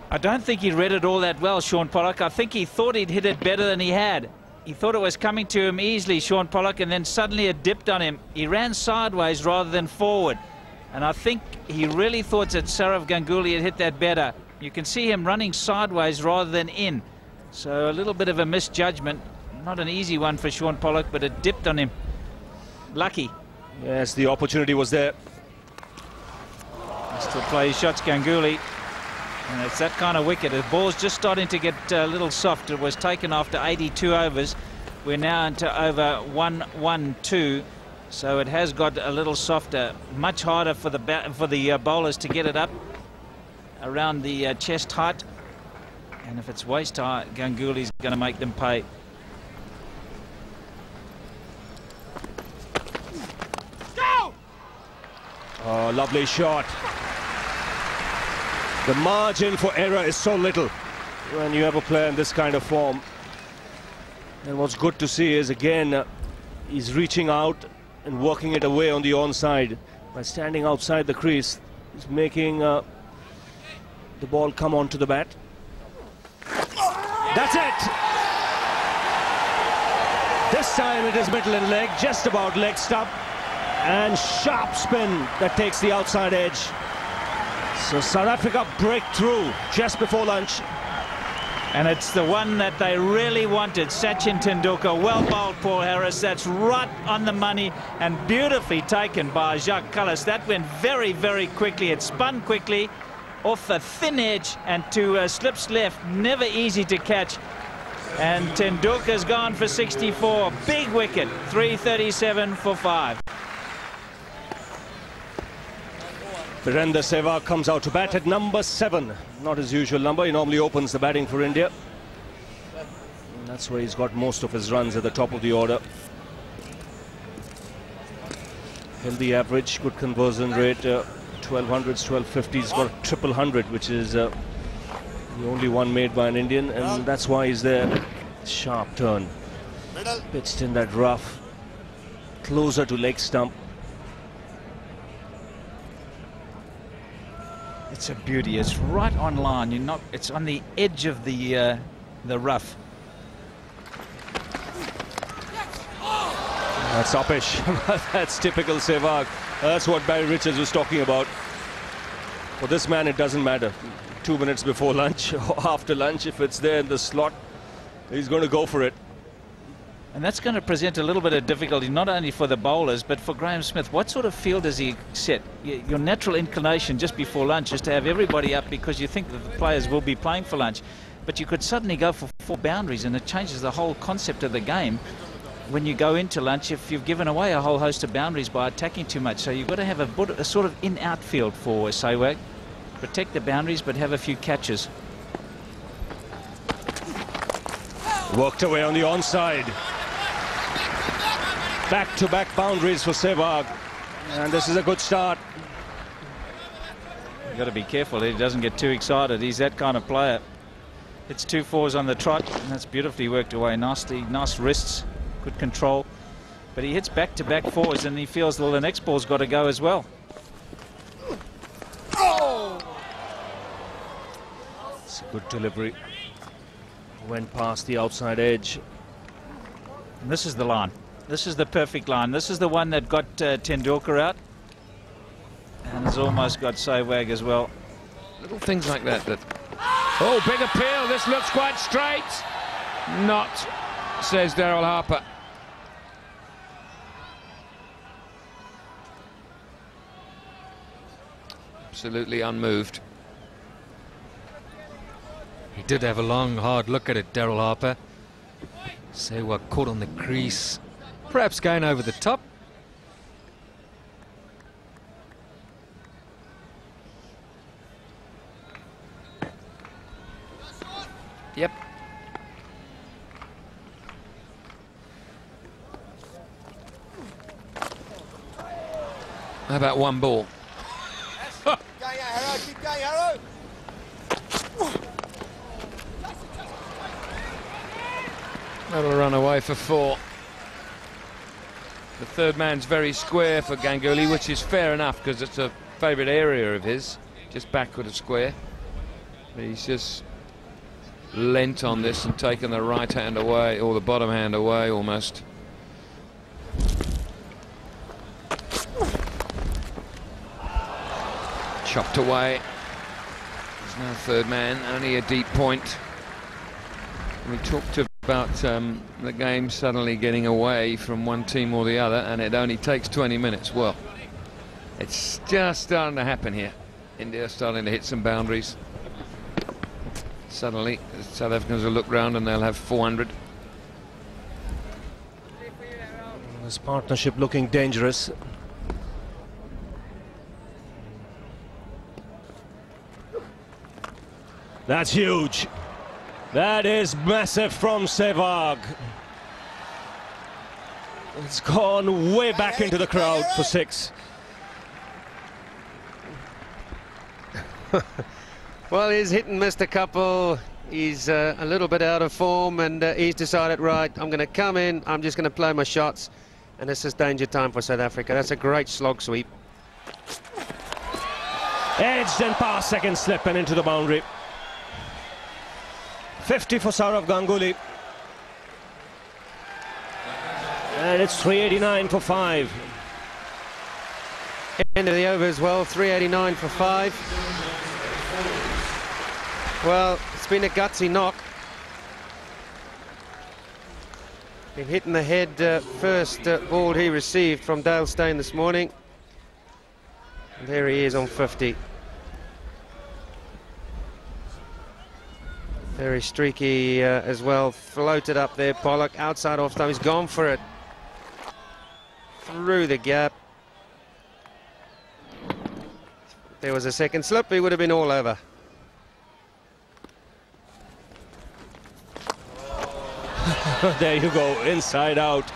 I don't think he read it all that well, Shaun Pollock. I think he thought he'd hit it better than he had. He thought it was coming to him easily, Shaun Pollock, and then suddenly it dipped on him. He ran sideways rather than forward. And I think he really thought that Sourav Ganguly had hit that better. You can see him running sideways rather than in. So a little bit of a misjudgment. Not an easy one for Shaun Pollock, but it dipped on him. Lucky. Yes, the opportunity was there. He still plays shots, Ganguly. And it's that kind of wicket. The ball's just starting to get a little soft. It was taken after 82 overs. We're now into over 112. So it has got a little softer. Much harder for the bowlers to get it up around the chest height. And if it's waist high, Ganguly's going to make them pay. Go! Oh, lovely shot. The margin for error is so little when you have a player in this kind of form. And what's good to see is, again, he's reaching out and working it away on the onside. By standing outside the crease, he's making the ball come onto the bat. That's it! This time it is middle and leg, just about leg stump. And sharp spin that takes the outside edge. So South Africa break through just before lunch. And it's the one that they really wanted. Sachin Tendulkar, well bowled, Paul Harris. That's right on the money and beautifully taken by Jacques Kallis. That went very, very quickly. It spun quickly off a thin edge and to slips left. Never easy to catch. And Tendulkar's gone for 64. Big wicket. 337 for 5. Virender Sehwag comes out to bat at number 7. Not his usual number. He normally opens the batting for India. And that's where he's got most of his runs at the top of the order. Healthy average, good conversion rate, 1200s, 1250s, got a 100, which is the only one made by an Indian, and that's why he's there. Sharp turn. Pitched in that rough, closer to leg stump. It's a beauty. It's right on line. You're not. It's on the edge of the rough. That's uppish. That's typical Sehwag. That's what Barry Richards was talking about. For this man, it doesn't matter. 2 minutes before lunch or after lunch, if it's there in the slot, he's going to go for it. And that's going to present a little bit of difficulty, not only for the bowlers, but for Graham Smith. What sort of field does he set? Your natural inclination just before lunch is to have everybody up because you think that the players will be playing for lunch. But you could suddenly go for 4 boundaries, and it changes the whole concept of the game when you go into lunch if you've given away a whole host of boundaries by attacking too much. So you've got to have a sort of in-out field for Sehwag. Protect the boundaries, but have a few catches. Worked away on the onside. Back-to-back boundaries for Sehwag, and this is a good start. You've got to be careful he doesn't get too excited. He's that kind of player. It's 2 4s on the trot, and that's beautifully worked away. Nice wrists, good control. But he hits back-to-back 4s, and he feels, well, the next ball's got to go as well. It's a good delivery. Went past the outside edge. And this is the line. This is the perfect line. This is the one that got Tendulkar out, and has almost got Sehwag as well. Little things like that. Oh, big appeal. This looks quite straight. Not, says Daryl Harper. Absolutely unmoved. He did have a long, hard look at it, Daryl Harper. Sehwag caught on the crease. Perhaps going over the top. Yep. How about one ball? Keep going, Arrow. That'll run away for 4. The third man's very square for Ganguly, which is fair enough because it's a favourite area of his, just backward of square. But he's just leant on this and taken the right hand away, or the bottom hand away almost. Chopped away. There's no third man, only a deep point. We talked about the game suddenly getting away from one team or the other, and it only takes 20 minutes. Well, it's just starting to happen here. India starting to hit some boundaries. Suddenly, the South Africans will look round and they'll have 400. This partnership looking dangerous. That's huge. That is massive from Sehwag. It's gone way back into the crowd for 6. Well, he's hit and missed a couple. He's a little bit out of form, and he's decided, right, I'm going to come in, I'm just going to play my shots, and this is danger time for South Africa. That's a great slog sweep. Edged and past second slip and into the boundary. 50 for Sourav Ganguly. And it's 389 for 5. End of the over as well, 389 for 5. Well, it's been a gutsy knock. Been hit in the head first ball he received from Dale Steyn this morning. And there he is on 50. Very streaky as well. Floated up there, Pollock. Outside off stump. He's gone for it. Through the gap. If there was a second slip, he would have been all over. There you go, inside out.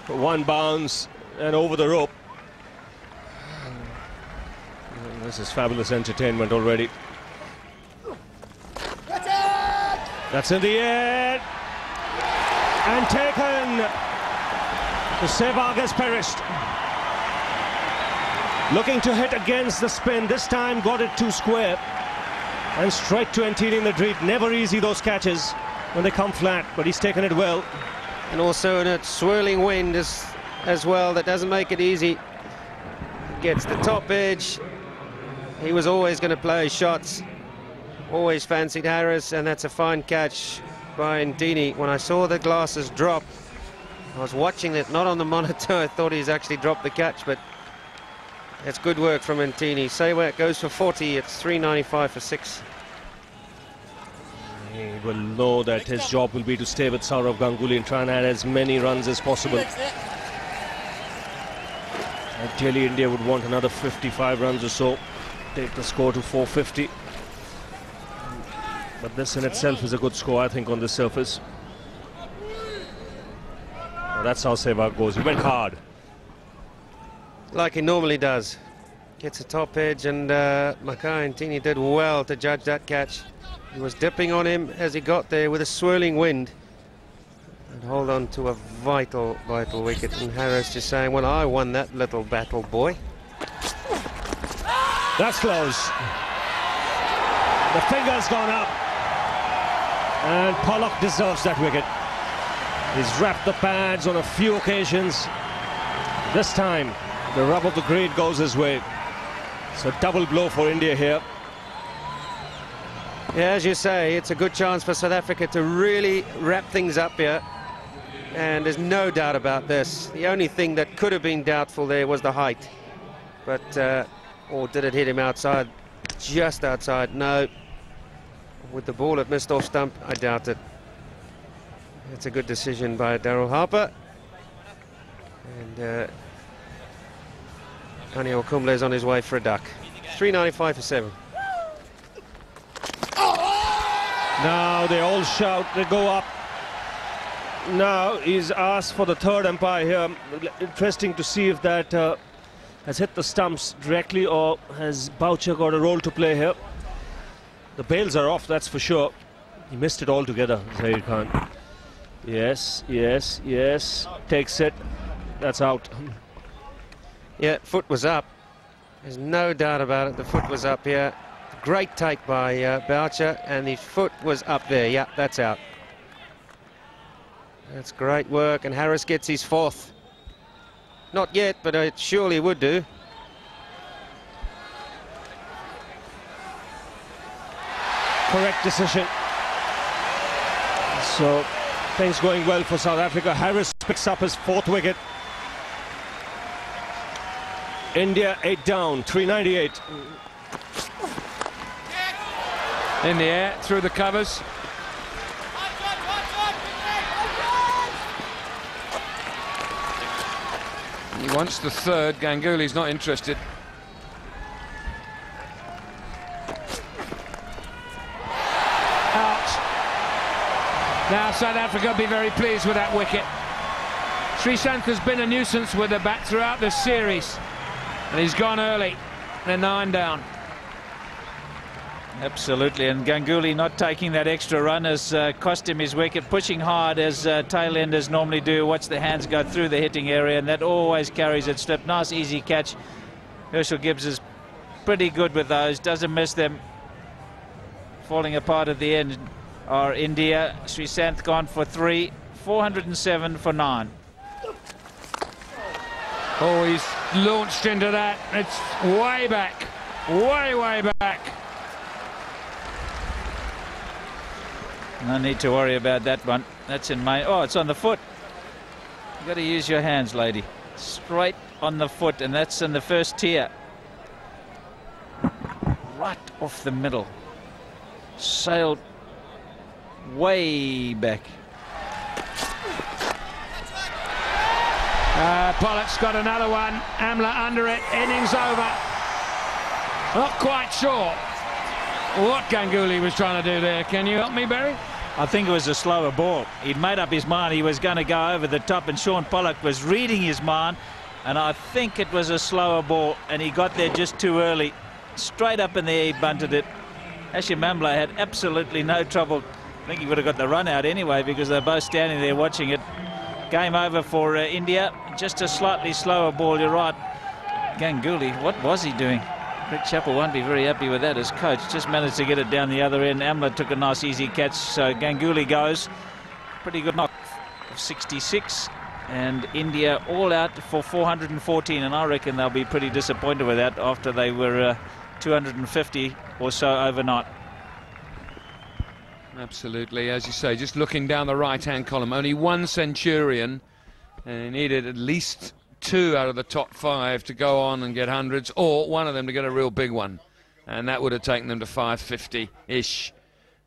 One bounce and over the rope. This is fabulous entertainment already. That's in the air. And taken. The Sehwag has perished. Looking to hit against the spin. This time got it too square. And straight to Ntini in the dream. Never easy, those catches when they come flat, but he's taken it well. And also in a swirling wind as well, that doesn't make it easy. Gets the top edge. He was always going to play shots. Always fancied Harris, and that's a fine catch by Ntini. When I saw the glasses drop, I was watching it, not on the monitor. I thought he's actually dropped the catch, but it's good work from Ntini. Sehwag goes for 40, it's 395 for 6. He will know that his job will be to stay with Sourav Ganguly and try and add as many runs as possible. Ideally, India would want another 55 runs or so, take the score to 450. But this in itself is a good score, I think, on the surface. Well, that's how Sehwag goes. He went hard. Like he normally does. Gets a top edge, and Makai Ntini did well to judge that catch. He was dipping on him as he got there with a swirling wind. And hold on to a vital, vital wicket. And Harris just saying, well, I won that little battle, boy. That's close. The finger's gone up. And Pollock deserves that wicket. He's wrapped the pads on a few occasions. This time, the rub of the grade goes his way. So double blow for India here. Yeah, as you say, it's a good chance for South Africa to really wrap things up here. And there's no doubt about this. The only thing that could have been doubtful there was the height. But, or did it hit him outside? Just outside, no. Would the ball have missed off stump? I doubt it. It's a good decision by Daryl Harper. And Anil Kumble is on his way for a duck. 395 for 7. Now they all shout, they go up. Now he's asked for the third umpire here. Interesting to see if that has hit the stumps directly, or has Boucher got a role to play here. The bails are off, that's for sure. He missed it altogether, Zair Khan. Yes, yes, yes. Takes it. That's out. Yeah, foot was up. There's no doubt about it. The foot was up here. Great take by Boucher, and the foot was up there. Yeah, that's out. That's great work, and Harris gets his 4th. Not yet, but it surely would do. Correct decision. So things going well for South Africa. Harris picks up his 4th wicket. India 8 down, 398. In the air, through the covers. He wants the 3rd. Ganguly's not interested. Out. Now South Africa will be very pleased with that wicket. Sreesanth has been a nuisance with the bat throughout this series, and he's gone early. They're 9 down. Absolutely, and Ganguly not taking that extra run has cost him his wicket. Pushing hard as tailenders normally do. Watch the hands go through the hitting area, and that always carries it slip. Nice easy catch. Herschel Gibbs is pretty good with those, doesn't miss them. Falling apart at the end are India. Sreesanth gone for 3, 407 for 9. Oh, he's launched into that. It's way back, way back. No need to worry about that one. That's in main. Oh, it's on the foot. You've got to use your hands, lady. Straight on the foot, and that's in the first tier. Right off the middle. Sailed way back. Pollock's got another one. Amla under it. Innings over. Not quite sure what Ganguly was trying to do there. Can you help me, Barry? I think it was a slower ball. He'd made up his mind he was going to go over the top, and Sean Pollock was reading his mind, and I think it was a slower ball, and he got there just too early. Straight up in the air, he bunted it. Hashim Amla had absolutely no trouble. I think he would have got the run out anyway, because they're both standing there watching it. Game over for India. Just a slightly slower ball, you're right. Ganguly, what was he doing? Rick Chappell won't be very happy with that as coach. Just managed to get it down the other end. Amla took a nice easy catch, so Ganguly goes. Pretty good knock of 66. And India all out for 414, and I reckon they'll be pretty disappointed with that after they were 250 or so overnight. Absolutely, as you say, just looking down the right-hand column, only one centurion, and he needed at least 2 out of the top 5 to go on and get hundreds, or one of them to get a real big one, and that would have taken them to 550-ish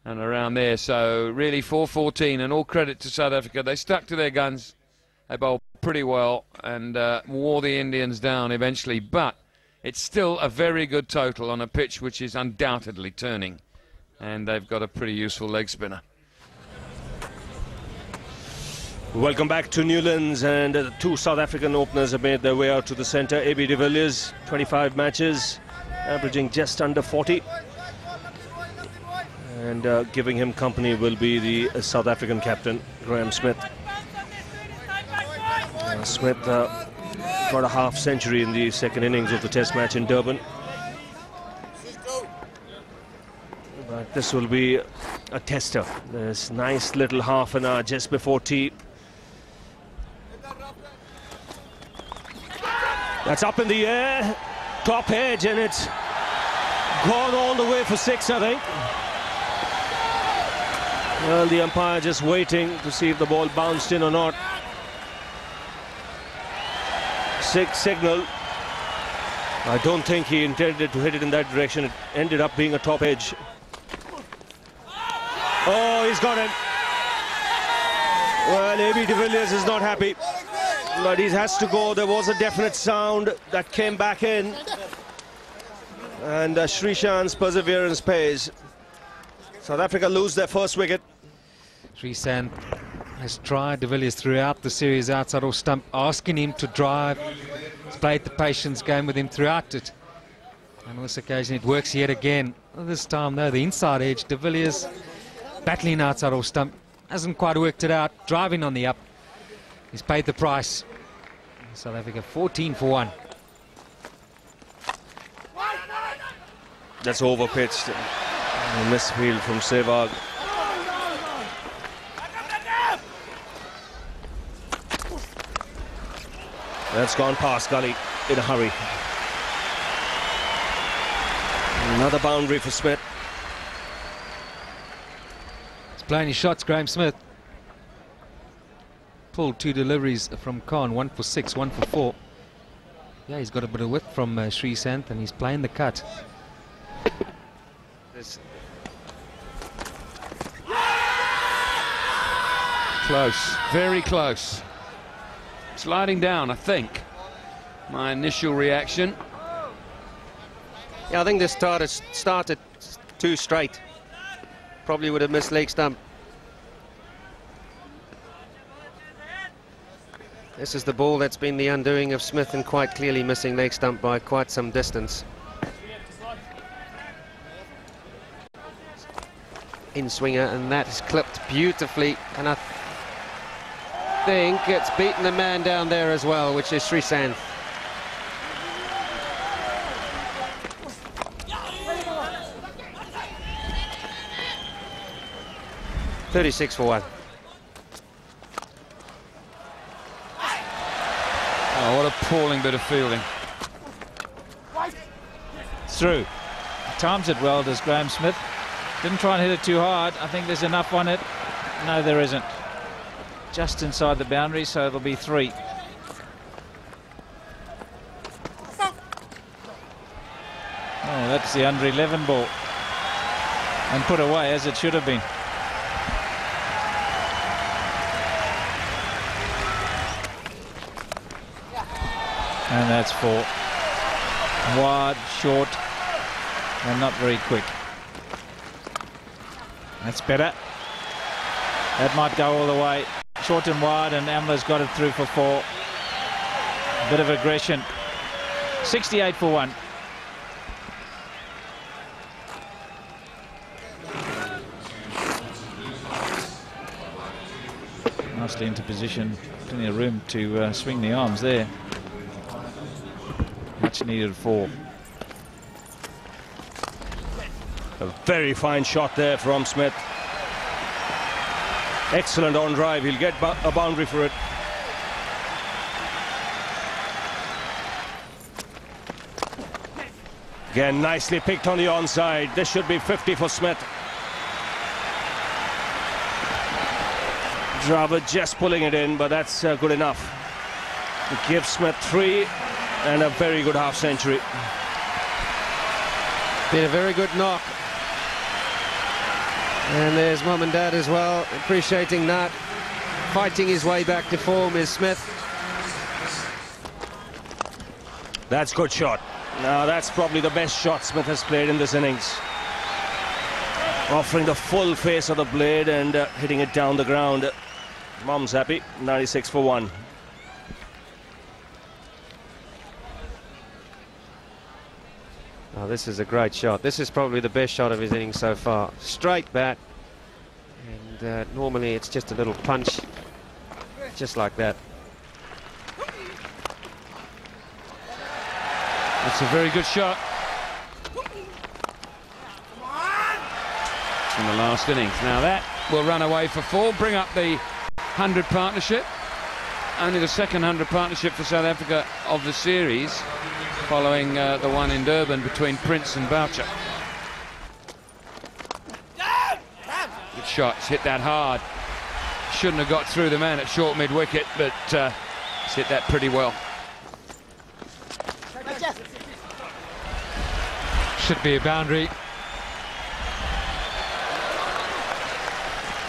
and around there. So really 414, and all credit to South Africa. They stuck to their guns, they bowled pretty well and wore the Indians down eventually, but it's still a very good total on a pitch which is undoubtedly turning. And they've got a pretty useful leg spinner. Welcome back to Newlands, and the 2 South African openers have made their way out to the centre. A.B. de Villiers, 25 matches, averaging just under 40. And giving him company will be the South African captain, Graham Smith. Smith got a half century in the second innings of the Test match in Durban. But this will be a tester. This nice little half an hour just before tea. That's up in the air, top edge, and it's gone all the way for 6, I think. Well, the umpire just waiting to see if the ball bounced in or not. 6 signal. I don't think he intended to hit it in that direction. It ended up being a top edge. Oh, he's got it. Well, A.B. de Villiers is not happy, but he has to go. There was a definite sound that came back in, and Srishant's perseverance pays. South Africa lose their first wicket. Srishant has tried de Villiers throughout the series outside off stump, asking him to drive. He's played the patience game with him throughout it. And on this occasion it works yet again. This time though, the inside edge, de Villiers battling outside off stump, hasn't quite worked it out, driving on the up. He's paid the price. South Africa 14 for 1. That's overpitched. A misfield from Sehwag. That's gone past Gully in a hurry. Another boundary for Smith. He's playing his shots, Graham Smith. Pulled 2 deliveries from Khan, 1 for 6, 1 for 4. Yeah, he's got a bit of width from Srishant, and he's playing the cut. Close, very close. Sliding down, I think. My initial reaction. Yeah, I think this started too straight. Probably would have missed leg stump. This is the ball that's been the undoing of Smith, and quite clearly missing leg stump by quite some distance. In swinger, and that is clipped beautifully, and I think it's beaten the man down there as well, which is Srishant. .36 for 1. Oh, what appalling bit of fielding. Through. Times it well, does Graham Smith. Didn't try and hit it too hard. I think there's enough on it. No, there isn't. Just inside the boundary, so it'll be 3. Oh, that's the under 11 ball. And put away as it should have been. And that's 4. Wide, short, and not very quick. That's better. That might go all the way. Short and wide, and Amla's got it through for 4. Bit of aggression. 68 for 1. Nicely into position. Plenty of room to swing the arms there. Much needed 4. A very fine shot there from Smith. Excellent on drive. He'll get a boundary for it. Again, nicely picked on the onside. This should be 50 for Smith. Dravid just pulling it in, but that's good enough to give Smith 3 and a very good half century. Been a very good knock. And there's Mum and Dad as well, appreciating that. Fighting his way back to form is Smith. That's good shot. Now that's probably the best shot Smith has played in this innings. Offering the full face of the blade and hitting it down the ground. Mum's happy. 96 for 1. Oh, this is a great shot. This is probably the best shot of his innings so far. Straight bat. And normally it's just a little punch. Just like that. It's a very good shot. In the last innings. Now that will run away for 4. Bring up the 100 partnership. Only the second 100 partnership for South Africa of the series, following the one in Durban between Prince and Boucher. Good shots, hit that hard. Shouldn't have got through the man at short mid-wicket, but he's hit that pretty well. Should be a boundary.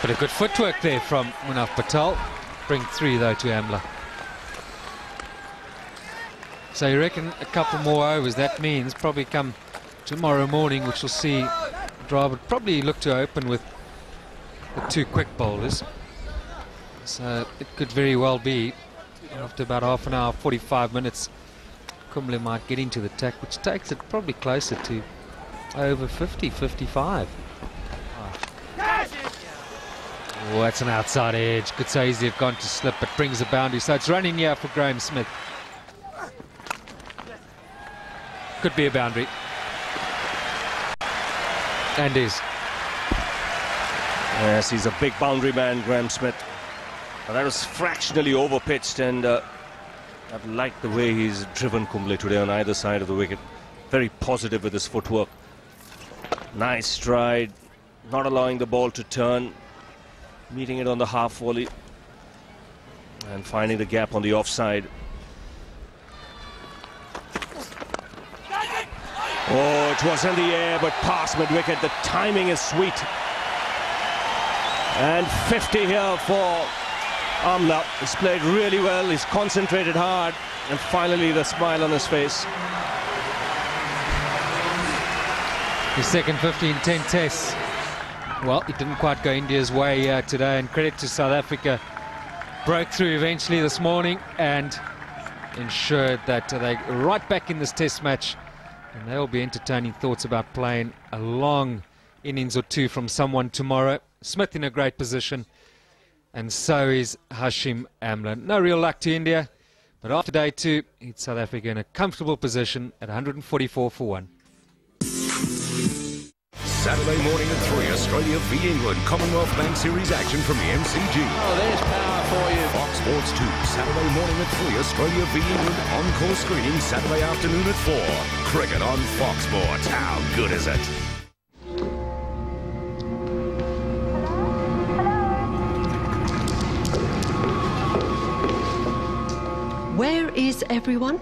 But a good footwork there from Munaf Patel. Bring 3 though to Amla. So you reckon a couple more overs? That means probably come tomorrow morning, which we'll see Dravid probably look to open with the 2 quick bowlers. So it could very well be after about half an hour, 45 minutes, Kumble might get into the attack, which takes it probably closer to over 50, 55. Oh, that's an outside edge. Could so easily have gone to slip, but brings a boundary. So it's running here for Graham Smith. Could be a boundary. And is. Yes, he's a big boundary man, Graham Smith. But that was fractionally over-pitched, and I've liked the way he's driven Kumble today on either side of the wicket. Very positive with his footwork. Nice stride, not allowing the ball to turn. Meeting it on the half volley and finding the gap on the offside. Oh, it was in the air but past mid-wicket. The timing is sweet. And 50 here for Amla. He's played really well, he's concentrated hard, and finally the smile on his face. His second 15-10 test. Well, it didn't quite go India's way today, and credit to South Africa. Broke through eventually this morning and ensured that they're right back in this test match, and they'll be entertaining thoughts about playing a long innings or 2 from someone tomorrow. Smith in a great position, and so is Hashim Amla. No real luck to India, but after day 2, it's South Africa in a comfortable position at 144 for 1. Saturday morning at 3, Australia v England Commonwealth Bank Series action from the MCG. Oh, there's power for you. Fox Sports 2, Saturday morning at 3, Australia v England encore screening Saturday afternoon at 4. Cricket on Fox Sports. How good is it? Where is everyone?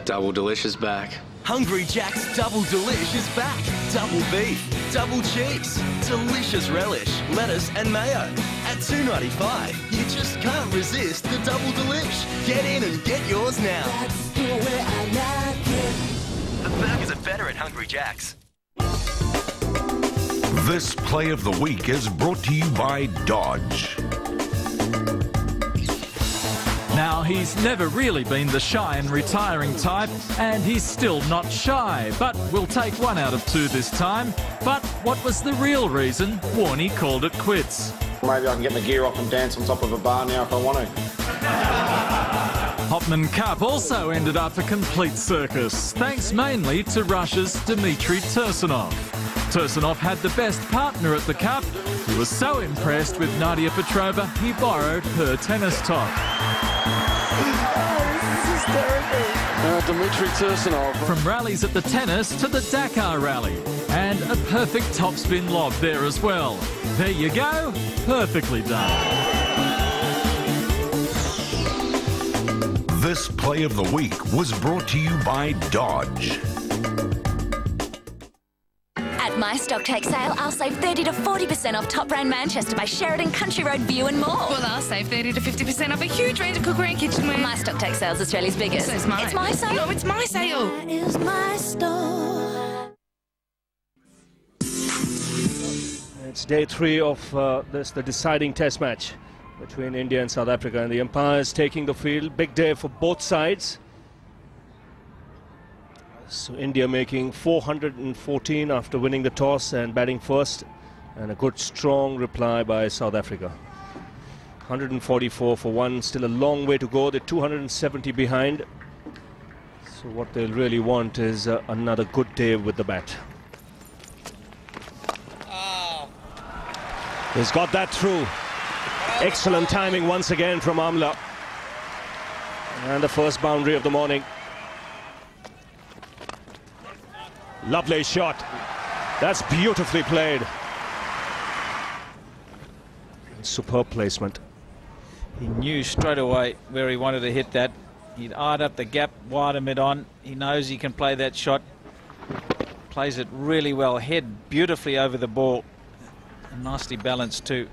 Double Delicious back. Hungry Jack's Double Delish is back. Double beef, double cheese, delicious relish, lettuce and mayo. At $2.95, you just can't resist the Double Delish. Get in and get yours now. That's the way I like it. The burgers are better at Hungry Jack's. This play of the week is brought to you by Dodge. Now, he's never really been the shy and retiring type, and he's still not shy, but we'll take 1 out of 2 this time. But what was the real reason Warney called it quits? Maybe I can get my gear off and dance on top of a bar now if I want to. Hopman Cup also ended up a complete circus, thanks mainly to Russia's Dmitry Tursunov. Tursunov had the best partner at the Cup. He was so impressed with Nadia Petrova, he borrowed her tennis top. Dmitry Tursunov. From rallies at the tennis to the Dakar rally. And a perfect topspin lob there as well. There you go. Perfectly done. This play of the week was brought to you by Dodge. At my stock take sale, I'll save 30 to 40% off top brand Manchester by Sheridan, Country Road, View and more. Well, I'll save 30 to 50% off a huge range of cookware and kitchenware. My stock take sale's Australia's biggest. So it's mine. It's my sale. No, it's my sale. That is my store. It's day 3 of the deciding test match between India and South Africa, and the umpires taking the field. Big day for both sides. So India making 414 after winning the toss and batting first, and a good strong reply by South Africa. 144 for 1, still a long way to go. They're 270 behind. So what they'll really want is another good day with the bat. He's got that through. Excellent timing once again from Amla. And the first boundary of the morning. Lovely shot. That's beautifully played. Superb placement. He knew straight away where he wanted to hit that. He'd eyed up the gap wide and mid-on. He knows he can play that shot. Plays it really well. Head beautifully over the ball. And nicely balanced too.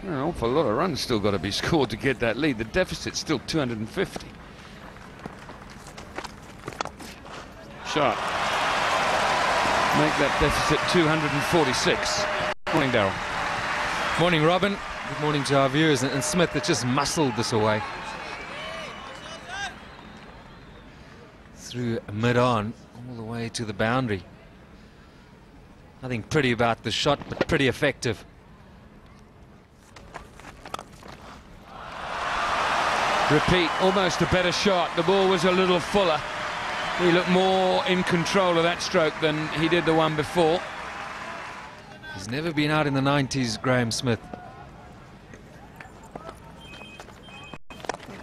An awful lot of runs still got to be scored to get that lead. The deficit's still 250. Shot. Make that deficit 246. Morning, Darryl. Morning, Robin. Good morning to our viewers. And Smith has just muscled this away. Through mid-on, all the way to the boundary. Nothing pretty about the shot, but pretty effective. Repeat, almost a better shot. The ball was a little fuller. He looked more in control of that stroke than he did the one before. He's never been out in the 90s, Graham Smith.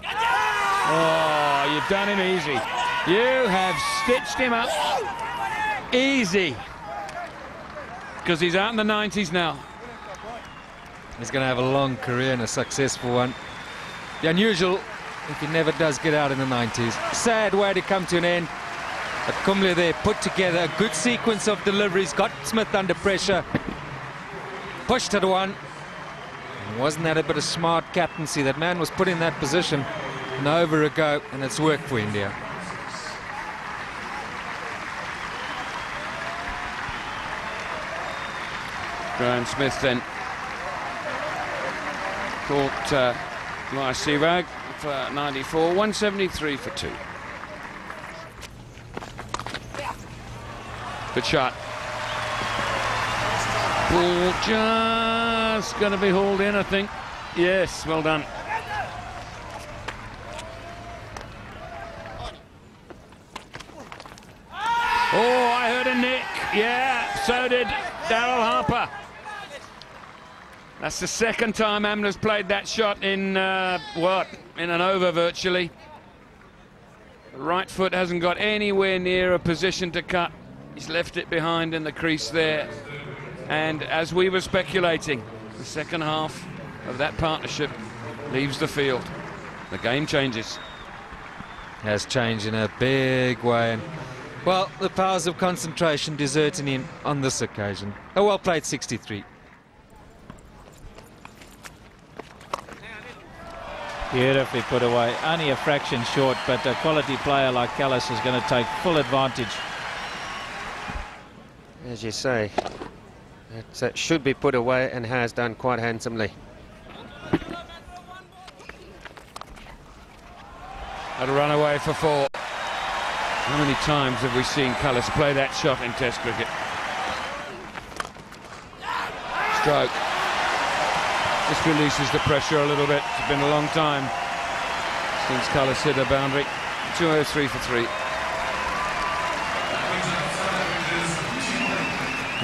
Oh, you've done him easy. You have stitched him up easy. Because he's out in the 90s now. He's going to have a long career and a successful one. The unusual, if he never does get out in the 90s. Sad way to come to an end. But Kumble there put together a good sequence of deliveries, got Smith under pressure, pushed it one. And wasn't that a bit of smart captaincy? That man was put in that position an over ago, and it's worked for India. Graham Smith then caught Sirag for 94, 173 for 2. Good shot. Ball just going to be hauled in, I think. Yes, well done. Oh, I heard a nick. Yeah, so did Daryl Harper. That's the second time Amla's played that shot in, in an over virtually. The right foot hasn't got anywhere near a position to cut. He's left it behind in the crease there. And as we were speculating, the second half of that partnership leaves the field. the game changes. Has changed in a big way. And, well, the powers of concentration deserting him on this occasion. A well played 63. Beautifully put away. Only a fraction short, but a quality player like Callis is going to take full advantage. As you say, it should be put away and has done quite handsomely. A run away for 4. How many times have we seen Callis play that shot in Test cricket? Stroke. This releases the pressure a little bit. It's been a long time since Callis hit a boundary. 203 for 3.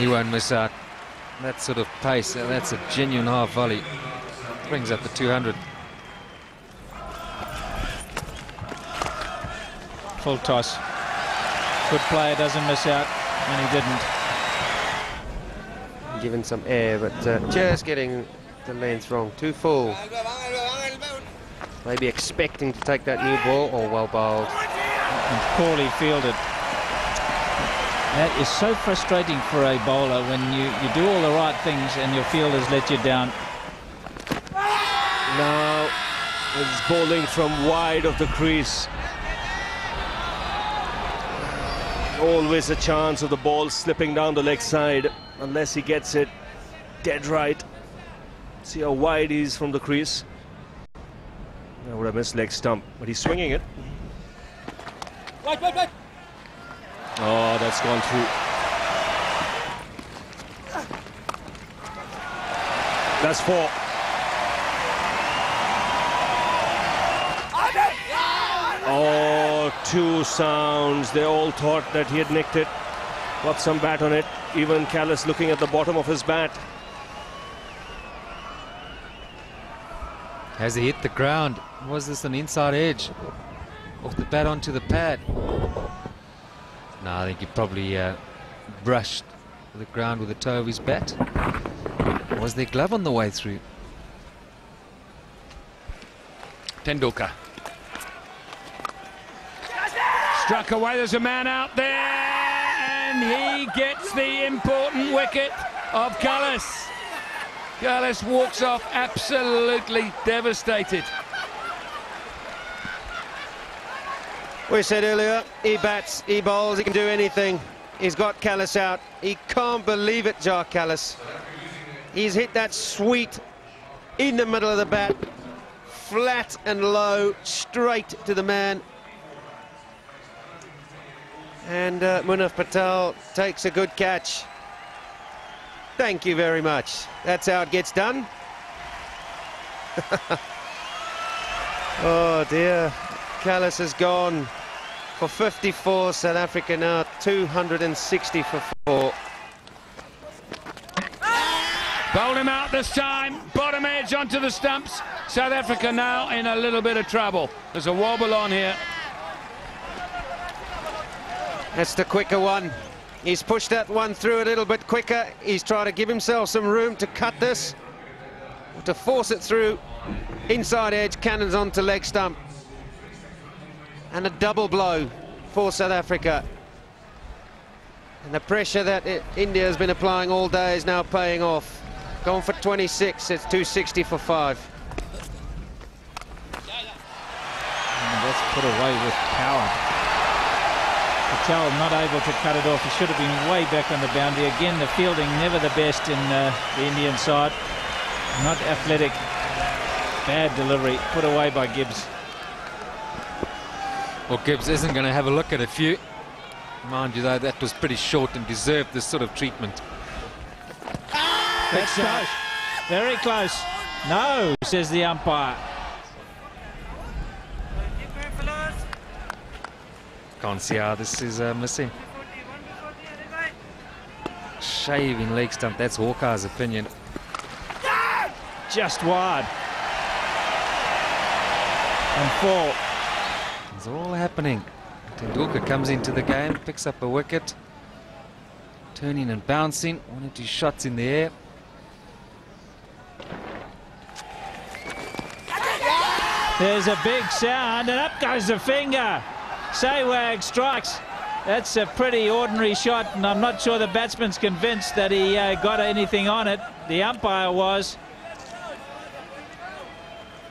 He won't miss out. That sort of pace, that's a genuine half volley. Brings up the 200. Full toss. Good player, doesn't miss out, and he didn't. Given some air, but just getting the length wrong. Too full. Maybe expecting to take that new ball, or well bowled. And poorly fielded. That is so frustrating for a bowler when you do all the right things and your fielders let you down. Now it's bowling from wide of the crease. Always a chance of the ball slipping down the leg side unless he gets it dead right. See how wide he is from the crease. I would have missed leg stump, but he's swinging it. Right. Oh, that's gone through. That's 4. Oh, 2 sounds. They all thought that he had nicked it. Got some bat on it. Even Callis looking at the bottom of his bat. Has he hit the ground? Was this an inside edge? Off the bat onto the pad? No, I think he probably brushed the ground with the toe of his bat. Was there glove on the way through? Tendulkar. Struck away, there's a man out there, and he gets the important wicket of Callis. Callis walks off absolutely devastated. We said earlier, he bats, he bowls, he can do anything. He's got Callis out. He can't believe it, Jar Callis. He's hit that sweet in the middle of the bat, flat and low, straight to the man. And Munaf Patel takes a good catch. Thank you very much. That's how it gets done. Oh dear, Callis has gone for 54. South Africa now 260 for 4. Bowled him out this time, bottom edge onto the stumps. South Africa now in a little bit of trouble. There's a wobble on here. That's the quicker one. He's pushed that one through a little bit quicker. He's trying to give himself some room to cut this, to force it through. Inside edge, cannons onto leg stump. And a double blow for South Africa. And the pressure that India has been applying all day is now paying off. Going for 26, it's 260 for 5. And that's put away with power. Patel not able to cut it off. He should have been way back on the boundary. Again, the fielding never the best in the Indian side. Not athletic. Bad delivery. Put away by Gibbs. Well, Gibbs isn't going to have a look at a few. Mind you, though, that was pretty short and deserved this sort of treatment. That's close. Very close. No, says the umpire. Can't see how this is missing. Shaving leg stump, that's Hawkeye's opinion. Just wide. And 4. It's all happening. Tendulkar comes into the game, picks up a wicket. Turning and bouncing, 1 or 2 shots in the air. There's a big sound, and up goes the finger. Sehwag strikes. That's a pretty ordinary shot, and I'm not sure the batsman's convinced that he got anything on it. The umpire was.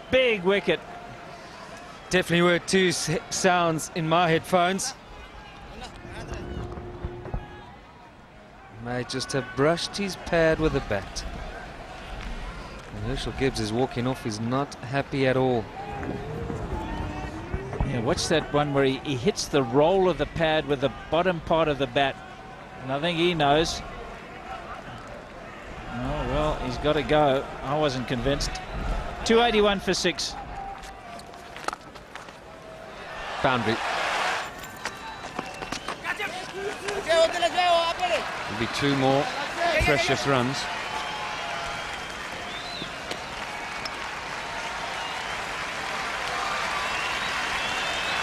Big wicket. Definitely were two sounds in my headphones. May just have brushed his pad with a bat. And Herschel Gibbs is walking off. He's not happy at all. Yeah, watch that one where he hits the roll of the pad with the bottom part of the bat. And I think he knows. Oh, well, he's got to go. I wasn't convinced. 281 for 6. Boundary. Will be 2 more precious runs.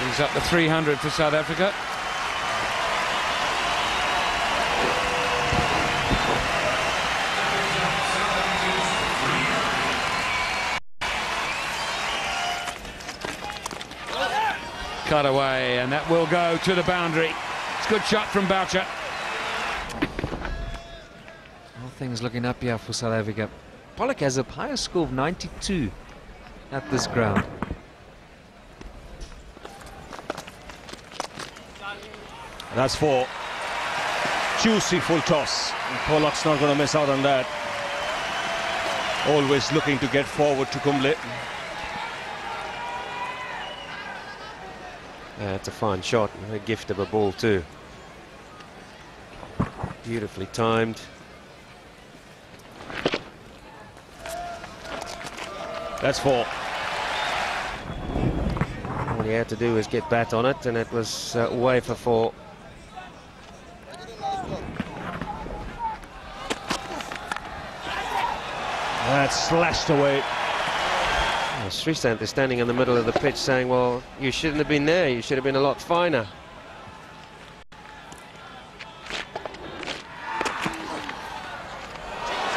He's up to 300 for South Africa. Cut away, and that will go to the boundary. It's a good shot from Boucher. All things looking up here for South Africa. Pollock has a higher score of 92 at this ground. That's 4. Juicy full toss. And Pollock's not going to miss out on that. Always looking to get forward to Kumble. It's a fine shot, a gift of a ball too. Beautifully timed. That's 4. All he had to do was get bat on it, and it was away for 4. That's slashed away. Srisanth is standing in the middle of the pitch saying, well, you shouldn't have been there, you should have been a lot finer.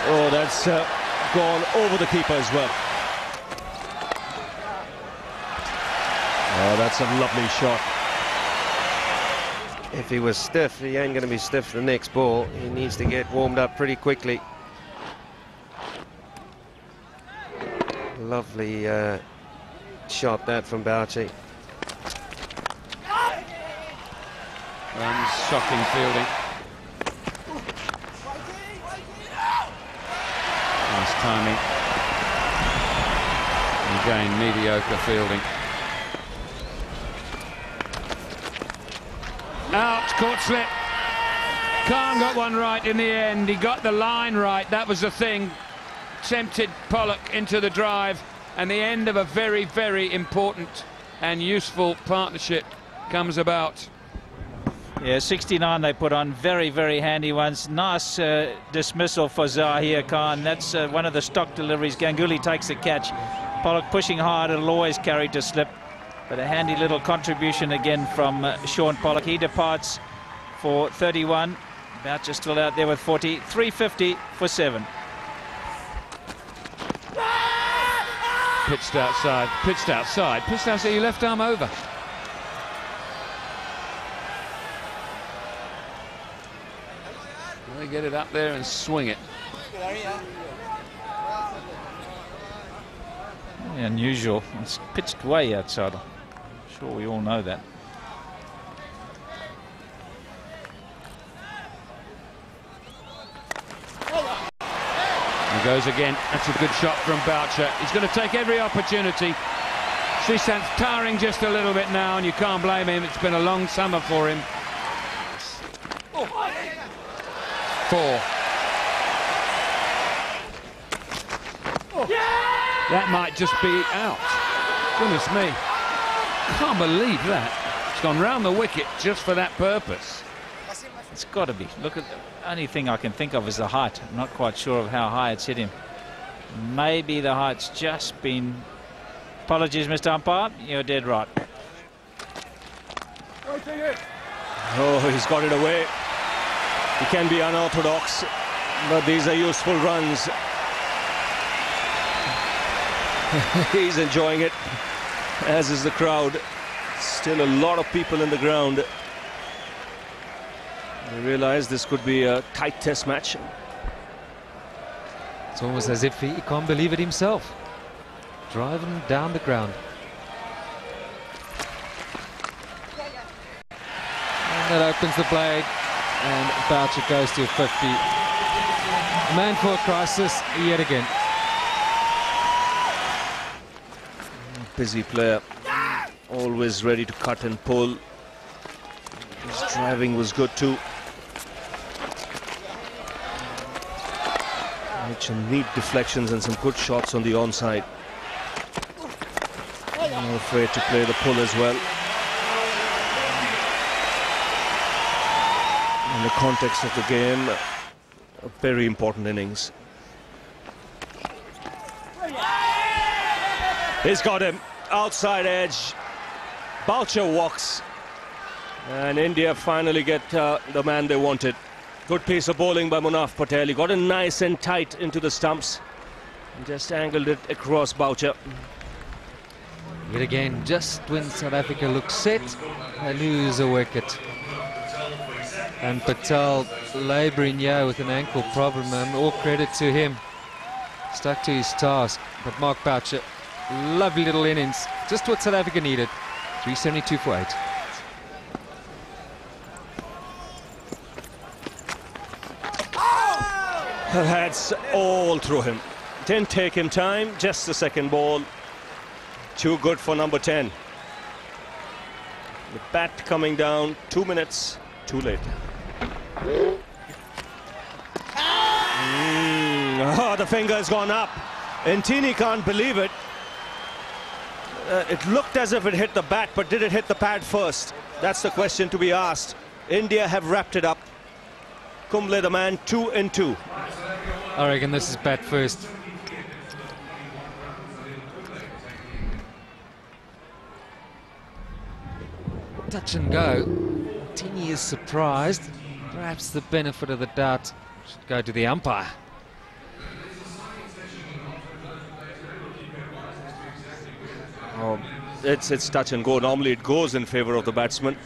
Oh, that's gone over the keeper as well. Oh, that's a lovely shot. If he was stiff, he ain't going to be stiff the next ball. He needs to get warmed up pretty quickly. Lovely shot that from Boucher. Shocking fielding. Nice timing. Again, mediocre fielding. Out, caught slip. Khan got one right in the end. He got the line right. That was the thing. Tempted Pollock into the drive, and the end of a very, very important and useful partnership comes about. Yeah, 69 they put on. Very, very handy ones. Nice dismissal for Zahir Khan. That's one of the stock deliveries. Ganguly takes the catch. Pollock pushing hard. It'll always carry to slip. But a handy little contribution again from Sean Pollock. He departs for 31. Boucher still out there with 40. 350 for 7. Pitched outside, pitched outside, pitched outside, your left arm over. They get it up there and swing it. Very unusual. It's pitched way outside. I'm sure we all know that. He goes again. That's a good shot from Boucher. He's going to take every opportunity. Srisanth tiring just a little bit now, and you can't blame him. It's been a long summer for him. 4. That might just be out. Goodness me. Can't believe that. It's gone round the wicket just for that purpose. It's got to be. Look at the only thing I can think of is the height. I'm not quite sure of how high it's hit him. Maybe the height's just been. Apologies, Mr. Umpire. You're dead right. Oh, he's got it away. He can be unorthodox, but these are useful runs. He's enjoying it. as is the crowd. Still a lot of people in the ground. They realise this could be a tight test match. It's almost as if he can't believe it himself. Driving down the ground. And that opens the blade, and Boucher goes to 50. A man for a crisis yet again. Busy player, always ready to cut and pull. His driving was good too. Some neat deflections and some good shots on the onside. Not afraid to play the pull as well. In the context of the game, a very important innings. He's got him. Outside edge. Boucher walks. And India finally get the man they wanted. Good piece of bowling by Munaf Patel. He got it nice and tight into the stumps. And just angled it across Boucher. Yet again, just when South Africa looks set, they lose a wicket. And Patel labouring here with an ankle problem, and all credit to him. Stuck to his task. But Mark Boucher, lovely little innings. Just what South Africa needed. 372 for 8. That's all through him. Didn't take him time, just the second ball. Too good for number 10. The bat coming down, 2 minutes too late. Oh, the finger's gone up. Ntini can't believe it. It looked as if it hit the bat, but did it hit the pad first? That's the question to be asked. India have wrapped it up. Kumble, the man, 2 and 2. I reckon this is bat first. Touch and go. Tini is surprised. Perhaps the benefit of the doubt should go to the umpire. Oh, it's touch and go. Normally it goes in favour of the batsman.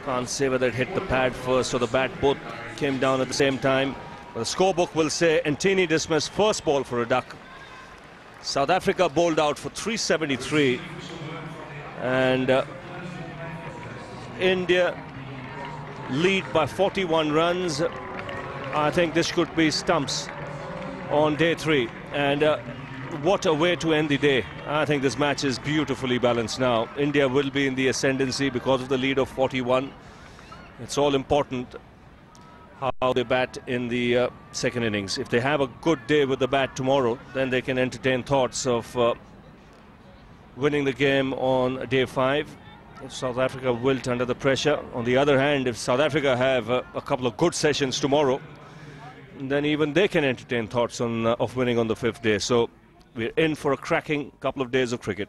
Can't say whether it hit the pad first or the bat. Both came down at the same time. The scorebook will say Ntini dismissed first ball for a duck. South Africa bowled out for 373. And India lead by 41 runs. I think this could be stumps on day 3. And what a way to end the day. I think this match is beautifully balanced now. India will be in the ascendancy because of the lead of 41. It's all important how they bat in the second innings. If they have a good day with the bat tomorrow, then they can entertain thoughts of winning the game on day 5. If South Africa wilt under the pressure. On the other hand, if South Africa have a couple of good sessions tomorrow, then even they can entertain thoughts on of winning on the 5th day. So we're in for a cracking couple of days of cricket.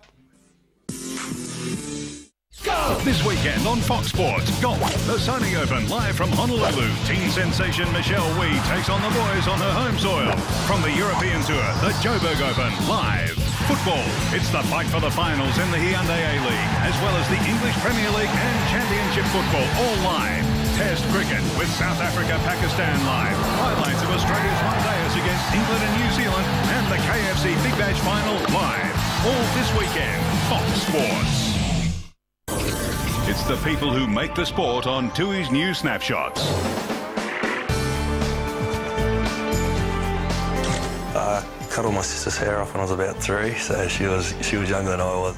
This weekend on Fox Sports, golf, the Sony Open live from Honolulu. Teen sensation Michelle Wee takes on the boys on her home soil. From the European Tour, the Joburg Open live. Football, it's the fight for the finals in the Hyundai A-League, as well as the English Premier League and Championship football, all live. Test cricket with South Africa-Pakistan live. Highlights of Australia's one-dayers against England and New Zealand, and the KFC Big Bash final live. All this weekend, Fox Sports. It's the people who make the sport on Tui's new snapshots. Cut all my sister's hair off when I was about 3, so she was younger than I was.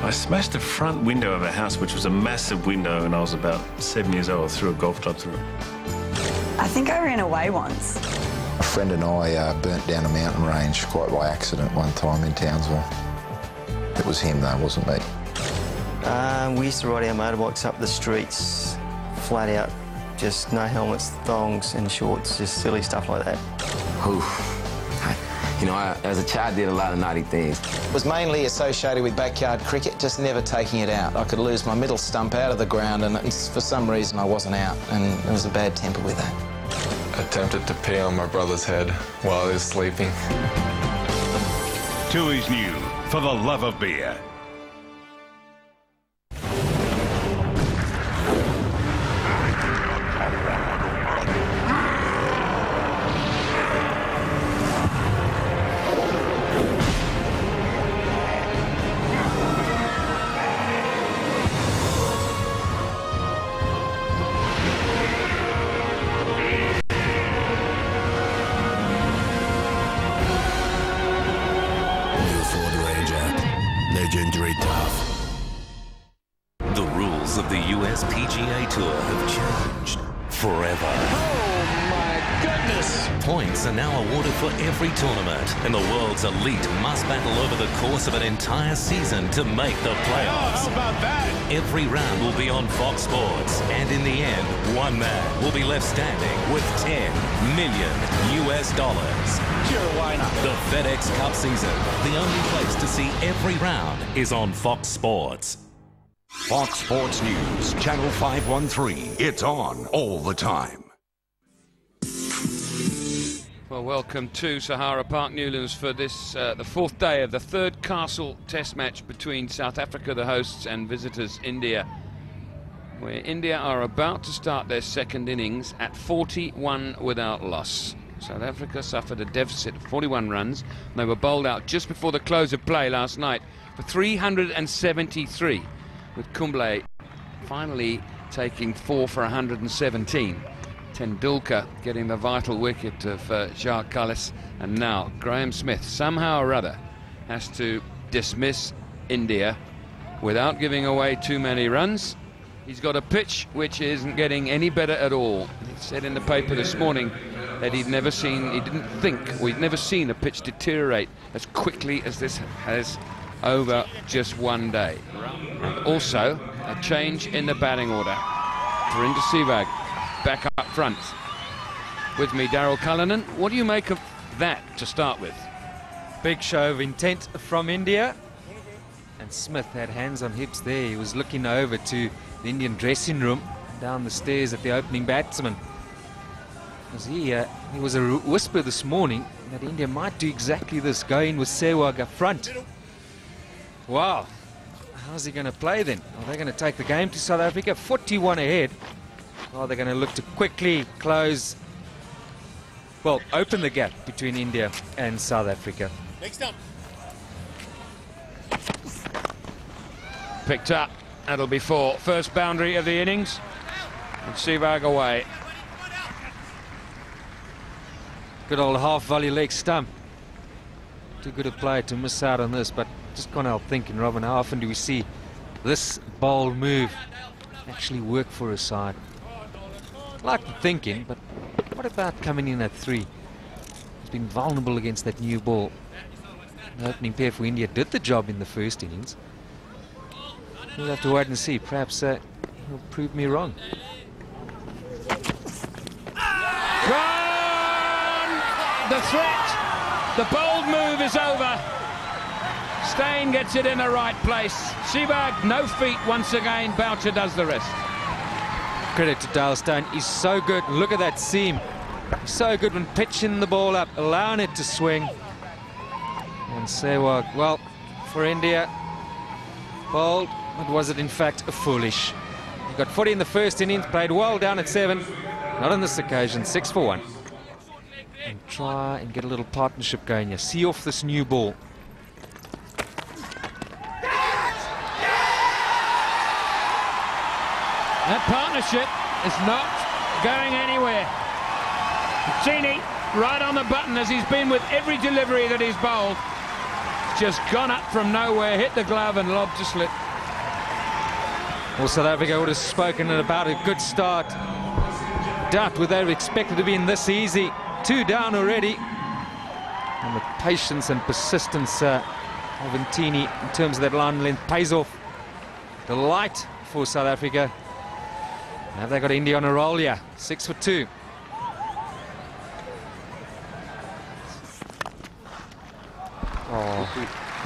I smashed the front window of a house, which was a massive window, and I was about 7 years old. I threw a golf club through it. I think I ran away once. A friend and I burnt down a mountain range quite by accident one time in Townsville. It was him though, wasn't me. We used to ride our motorbikes up the streets, flat out, just no helmets, thongs and shorts, just silly stuff like that. You know, as a child, did a lot of naughty things. It was mainly associated with backyard cricket, just never taking it out. I could lose my middle stump out of the ground, and for some reason I wasn't out, and there was a bad temper with that. Attempted to pee on my brother's head while he was sleeping. Tui's new, For the Love of Beer. The rules of the US PGA Tour have changed forever. Oh my goodness! Points are now awarded for every tournament, and the world's elite must battle over the course of an entire season to make the playoffs. How about that? Every round will be on Fox Sports, and in the end, one man will be left standing with $10 million. Sure, why not? The FedEx Cup season, the only place to see every round is on Fox Sports. Fox Sports News, Channel 513. It's on all the time. Well, welcome to Sahara Park, Newlands, for this, the fourth day of the third Castle Test match between South Africa, the hosts, and visitors India, where India are about to start their second innings at 41 without loss. South Africa suffered a deficit of 41 runs. They were bowled out just before the close of play last night for 373, with Kumble finally taking 4 for 117. Tendulkar getting the vital wicket of Jacques Kallis, and now Graham Smith somehow or other has to dismiss India without giving away too many runs. He's got a pitch which isn't getting any better at all. He said in the paper this morning that he'd never seen a pitch deteriorate as quickly as this has over just one day. And also a change in the batting order. Verinda Sehwag back up front. With me, Daryl Cullinan. What do you make of that to start with? Big show of intent from India. And Smith had hands on hips there. He was looking over to the Indian dressing room, down the stairs at the opening batsman. There was a whisper this morning that India might do exactly this, go in with Sehwag up front. Wow. How's he going to play then? Are they going to take the game to South Africa? 41 ahead. Or they're going to look to quickly close, well, open the gap between India and South Africa. Next up. Picked up. That'll be 4. First boundary of the innings. And Sehwag away. Good old half volley leg stump. Too good a player to miss out on this, but just can't help thinking, Robin, how often do we see this bold move actually work for a side? I like the thinking, but what about coming in at 3? He's been vulnerable against that new ball. The opening pair for India did the job in the first innings. We'll have to wait and see. Perhaps he'll prove me wrong. Gone! The threat, the bold move is over. Steyn gets it in the right place. Sehwag, no feet once again. Boucher does the rest. Credit to Dale Steyn. He's so good. Look at that seam. He's so good when pitching the ball up, allowing it to swing. And Sehwag, well, for India, bold, but was it in fact foolish? He got 40 in the first innings, played well down at 7. Not on this occasion, 6 for 1. And try and get a little partnership going here. See off this new ball. That partnership is not going anywhere. Genie right on the button, as he's been with every delivery that he's bowled. Just gone up from nowhere, hit the glove and lobbed a slip. Well, South Africa would have spoken about a good start. Doubt would they have expected to be in this easy. 2 down already. And the patience and persistence of Ntini in terms of that line length pays off. Delight for South Africa. Have they got India on a roll here? 6 for 2. Oh,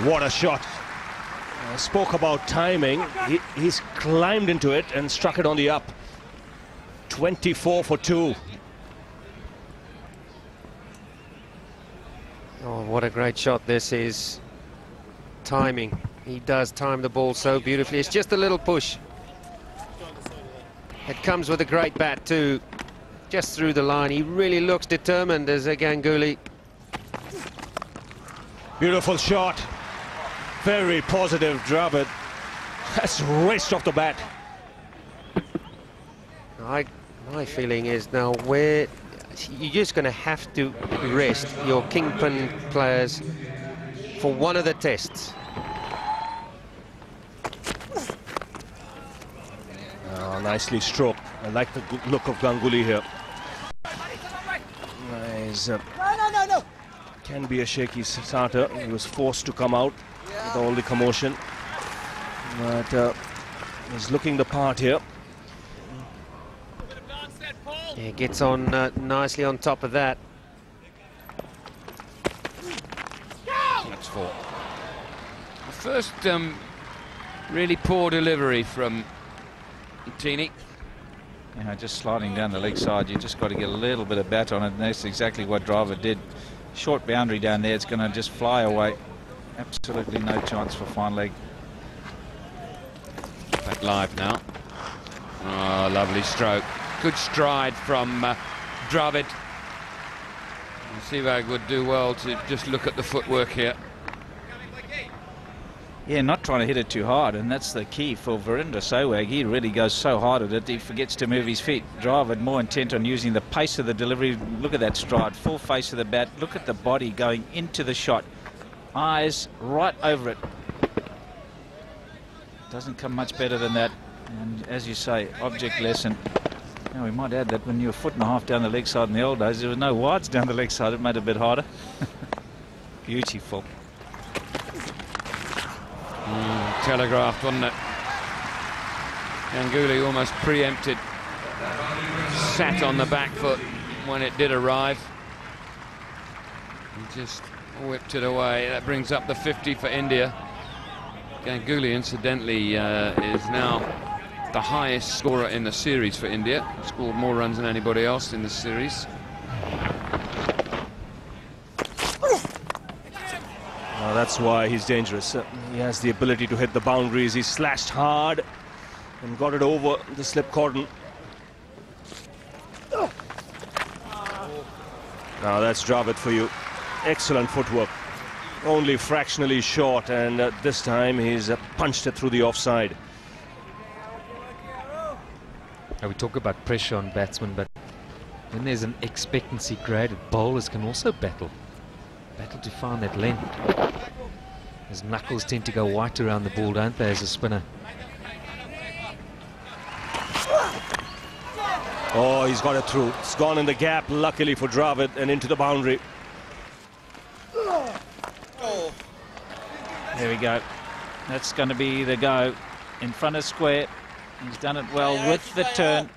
what a shot. Spoke about timing. He's climbed into it and struck it on the up. 24 for 2. Oh, what a great shot this is. Timing. He does time the ball so beautifully. It's just a little push. It comes with a great bat too. Just through the line. He really looks determined as a Ganguly. Beautiful shot. Very positive, Dravid. That's raced off the bat. My feeling is now where you're just going to have to rest your kingpin players for one of the tests. Nicely stroked. I like the good look of Ganguly here. Nice. No. Can be a shaky starter. He was forced to come out with all the commotion. But he's looking the part here. Yeah, gets on nicely on top of that. That's 4. The first really poor delivery from Tini. You know, just sliding down the leg side, you just got to get a little bit of bat on it, and that's exactly what Driver did. Short boundary down there, it's going to just fly away. Absolutely no chance for fine leg. Back live now. Oh, lovely stroke. Good stride from Dravid. Sehwag would do well to just look at the footwork here. Yeah, not trying to hit it too hard, and that's the key for Robelinda. Sehwag, he really goes so hard at it, he forgets to move his feet. Driver more intent on using the pace of the delivery. Look at that stride, full face of the bat. Look at the body going into the shot. Eyes right over it. Doesn't come much better than that. And as you say, object lesson. Now we might add that when you're 1.5 foot down the leg side in the old days, there was no wides down the leg side. It made it a bit harder. Beautiful. Telegraphed, wasn't it? Ganguly almost preempted. Sat on the back foot when it did arrive. He just whipped it away. That brings up the 50 for India. Ganguly, incidentally, is now the highest scorer in the series for India. Scored more runs than anybody else in the series. Well, that's why he's dangerous. He has the ability to hit the boundaries. He slashed hard and got it over the slip cordon. Now that's Dravid for you. Excellent footwork. Only fractionally short, and this time he's punched it through the offside. We talk about pressure on batsmen, but when there's an expectancy graded, bowlers can also battle to find that length. His knuckles tend to go white around the ball, don't they, as a spinner? Oh, he's got it through. It's gone in the gap, luckily for Dravid, and into the boundary. There we go. That's going to be the go in front of square. He's done it well with the turn,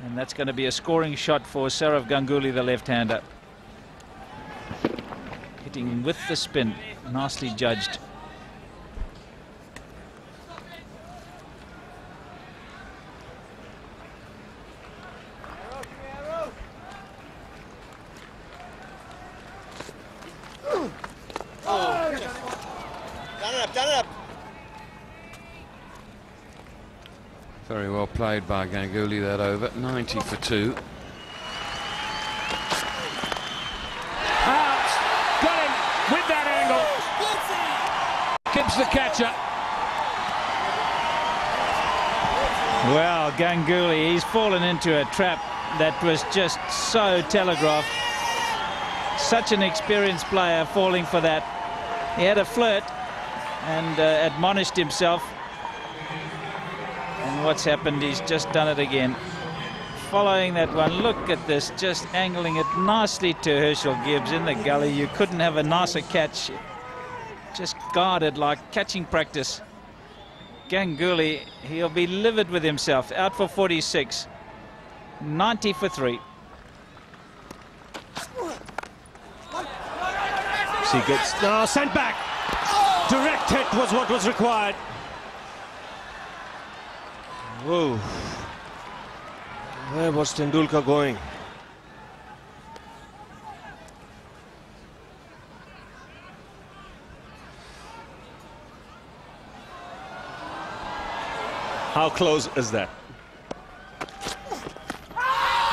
and that's going to be a scoring shot for Sourav Ganguly, the left-hander. Hitting with the spin, nicely judged. Done it up. Very well played by Ganguly, that over. 90 for 2. Out! Got him with that angle. Gibbs the catcher. Well, Ganguly, he's fallen into a trap that was just so telegraphed. Such an experienced player falling for that. He had a flirt and admonished himself. And what's happened, he's just done it again. Following that one, look at this, just angling it nicely to Herschel Gibbs in the gully. You couldn't have a nicer catch. Just guarded like catching practice. Ganguly, he'll be livid with himself. Out for 46. 90 for 3. She gets now sent back. Direct hit was what was required. Whoa. Where was Tendulkar going? How close is that?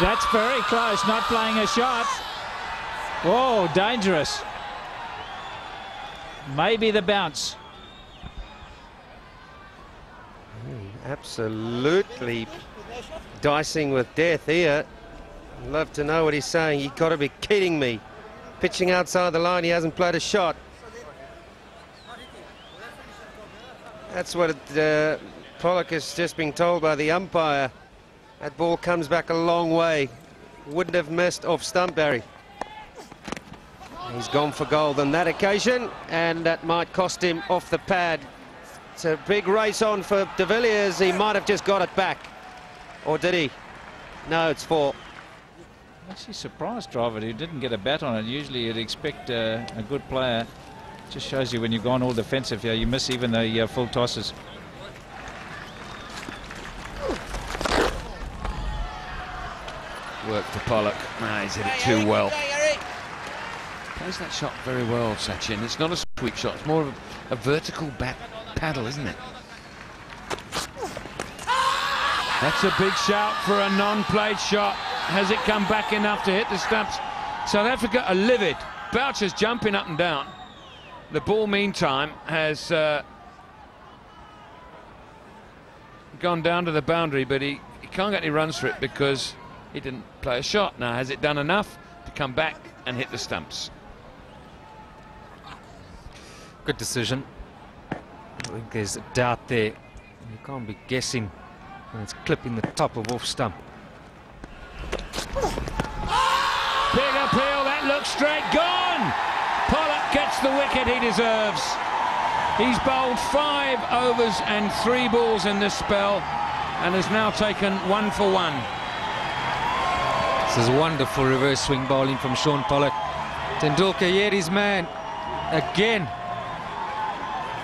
That's very close, not playing a shot. Oh, dangerous. Maybe the bounce. Absolutely dicing with death here. I'd love to know what he's saying. You've got to be kidding me. Pitching outside the line, he hasn't played a shot. That's what Pollock has just been told by the umpire that ball comes back a long way. Wouldn't have missed off stump, Barry. He's gone for gold on that occasion, and that might cost him off the pad. It's a big race on for de Villiers. He might have just got it back. Or did he? No, it's 4. Actually surprised Driver who didn't get a bat on it. Usually you'd expect a good player. Just shows you when you've gone all defensive here, you miss even the full tosses. Work to Pollock. Nah, he's hit it too well. Plays that shot very well, Sachin. It's not a sweep shot, it's more of a vertical back paddle, isn't it? That's a big shout for a non-played shot. Has it come back enough to hit the stumps? South Africa are livid. Boucher's jumping up and down. The ball, meantime, has gone down to the boundary, but he can't get any runs for it because he didn't play a shot. Now, has it done enough to come back and hit the stumps? Good decision. I think there's a doubt there. You can't be guessing when it's clipping the top of off stump. Big appeal, that looks straight, gone! Pollock gets the wicket he deserves. He's bowled 5 overs and 3 balls in this spell and has now taken 1 for 1. This is wonderful reverse swing bowling from Shaun Pollock. Tendulkar yet his man again.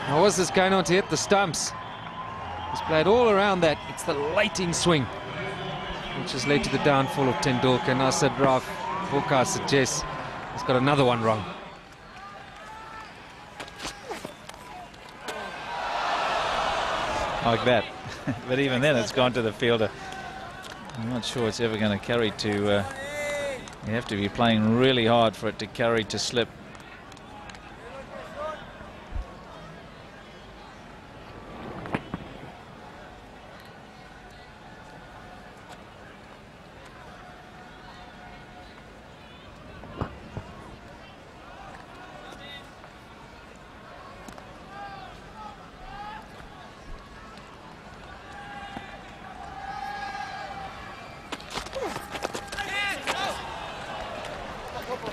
Now what's this going on to hit the stumps? He's played all around that. It's the late-in swing which has led to the downfall of Tendulkar. Now Sid Raf forecast suggests he's got another one wrong. Like that. But even then it's gone to the fielder. I'm not sure it's ever going to carry to... you have to be playing really hard for it to carry to slip.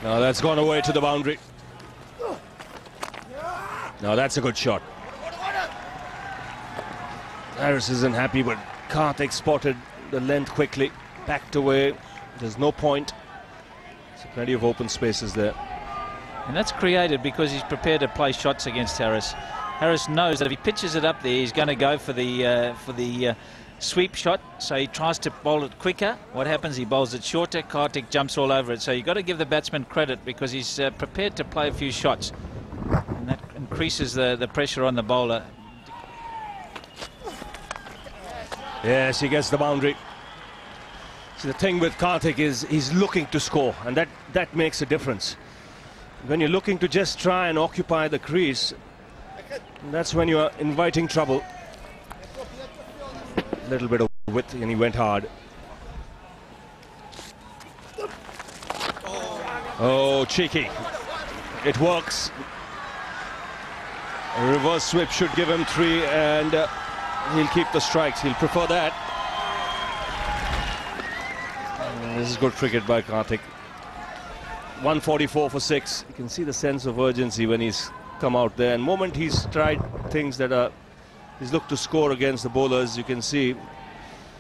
No, that's gone away to the boundary. No, that's a good shot. Harris isn't happy, but Karthik spotted the length quickly, backed away. There's no point. So plenty of open spaces there. And that's created because he's prepared to play shots against Harris. Harris knows that if he pitches it up there, he's going to go for the sweep shot, so he tries to bowl it quicker. What happens? He bowls it shorter. Karthik jumps all over it. So you've got to give the batsman credit because he's prepared to play a few shots, and that increases the pressure on the bowler. Yes, he gets the boundary. So the thing with Karthik is he's looking to score, and that makes a difference. When you're looking to just try and occupy the crease, that's when you are inviting trouble. Little bit of width, and he went hard. Oh, cheeky. It works. A reverse sweep should give him 3, and he'll keep the strikes. He'll prefer that. This is good cricket by Karthik. 144 for 6. You can see the sense of urgency when he's come out there. And the moment he's tried things that are... He's looked to score against the bowlers, you can see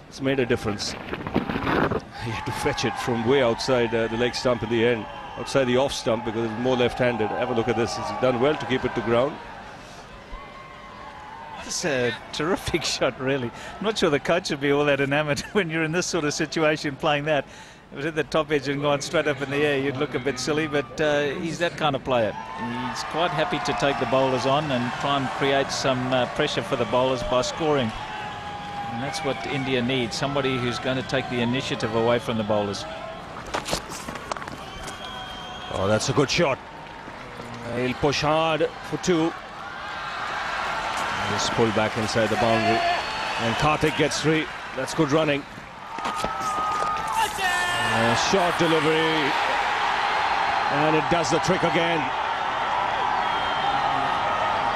it's made a difference. He had to fetch it from way outside the leg stump in the end, outside the off stump, because it's more left-handed. Have a look at this. He's done well to keep it to ground. It's a terrific shot, really. I'm not sure the coach would be all that enamoured when you're in this sort of situation playing that. If it was at the top edge and gone straight up in the air, you'd look a bit silly, but he's that kind of player. He's quite happy to take the bowlers on and try and create some pressure for the bowlers by scoring. And that's what India needs, somebody who's going to take the initiative away from the bowlers. Oh, that's a good shot. He'll push hard for 2. Just pull back inside the boundary. And Karthik gets 3. That's good running. Short delivery, and it does the trick again.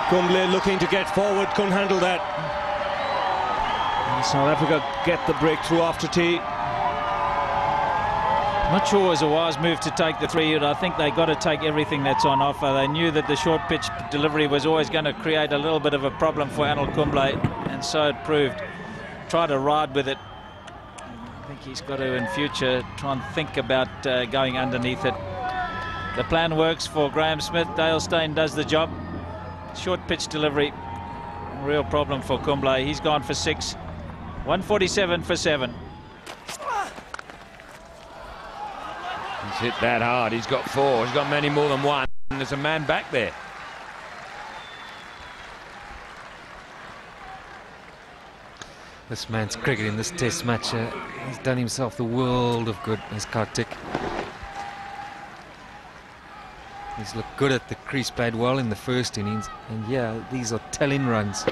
Kumble looking to get forward, couldn't handle that. South Africa get the breakthrough after tea. Not sure it was a wise move to take the 3, but I think they got to take everything that's on offer. They knew that the short pitch delivery was always going to create a little bit of a problem for Anil Kumble, and so it proved. Try to ride with it. I think he's got to, in future, try and think about going underneath it. The plan works for Graham Smith. Dale Steyn does the job. Short pitch delivery, real problem for Kumble. He's gone for 6. 147 for 7. He's hit that hard. He's got 4. He's got many more than 1. And there's a man back there. This man's cricket in this test match, he's done himself the world of good as Kartik. He's looked good at the crease, played well in the first innings, and yeah, these are tell-in runs.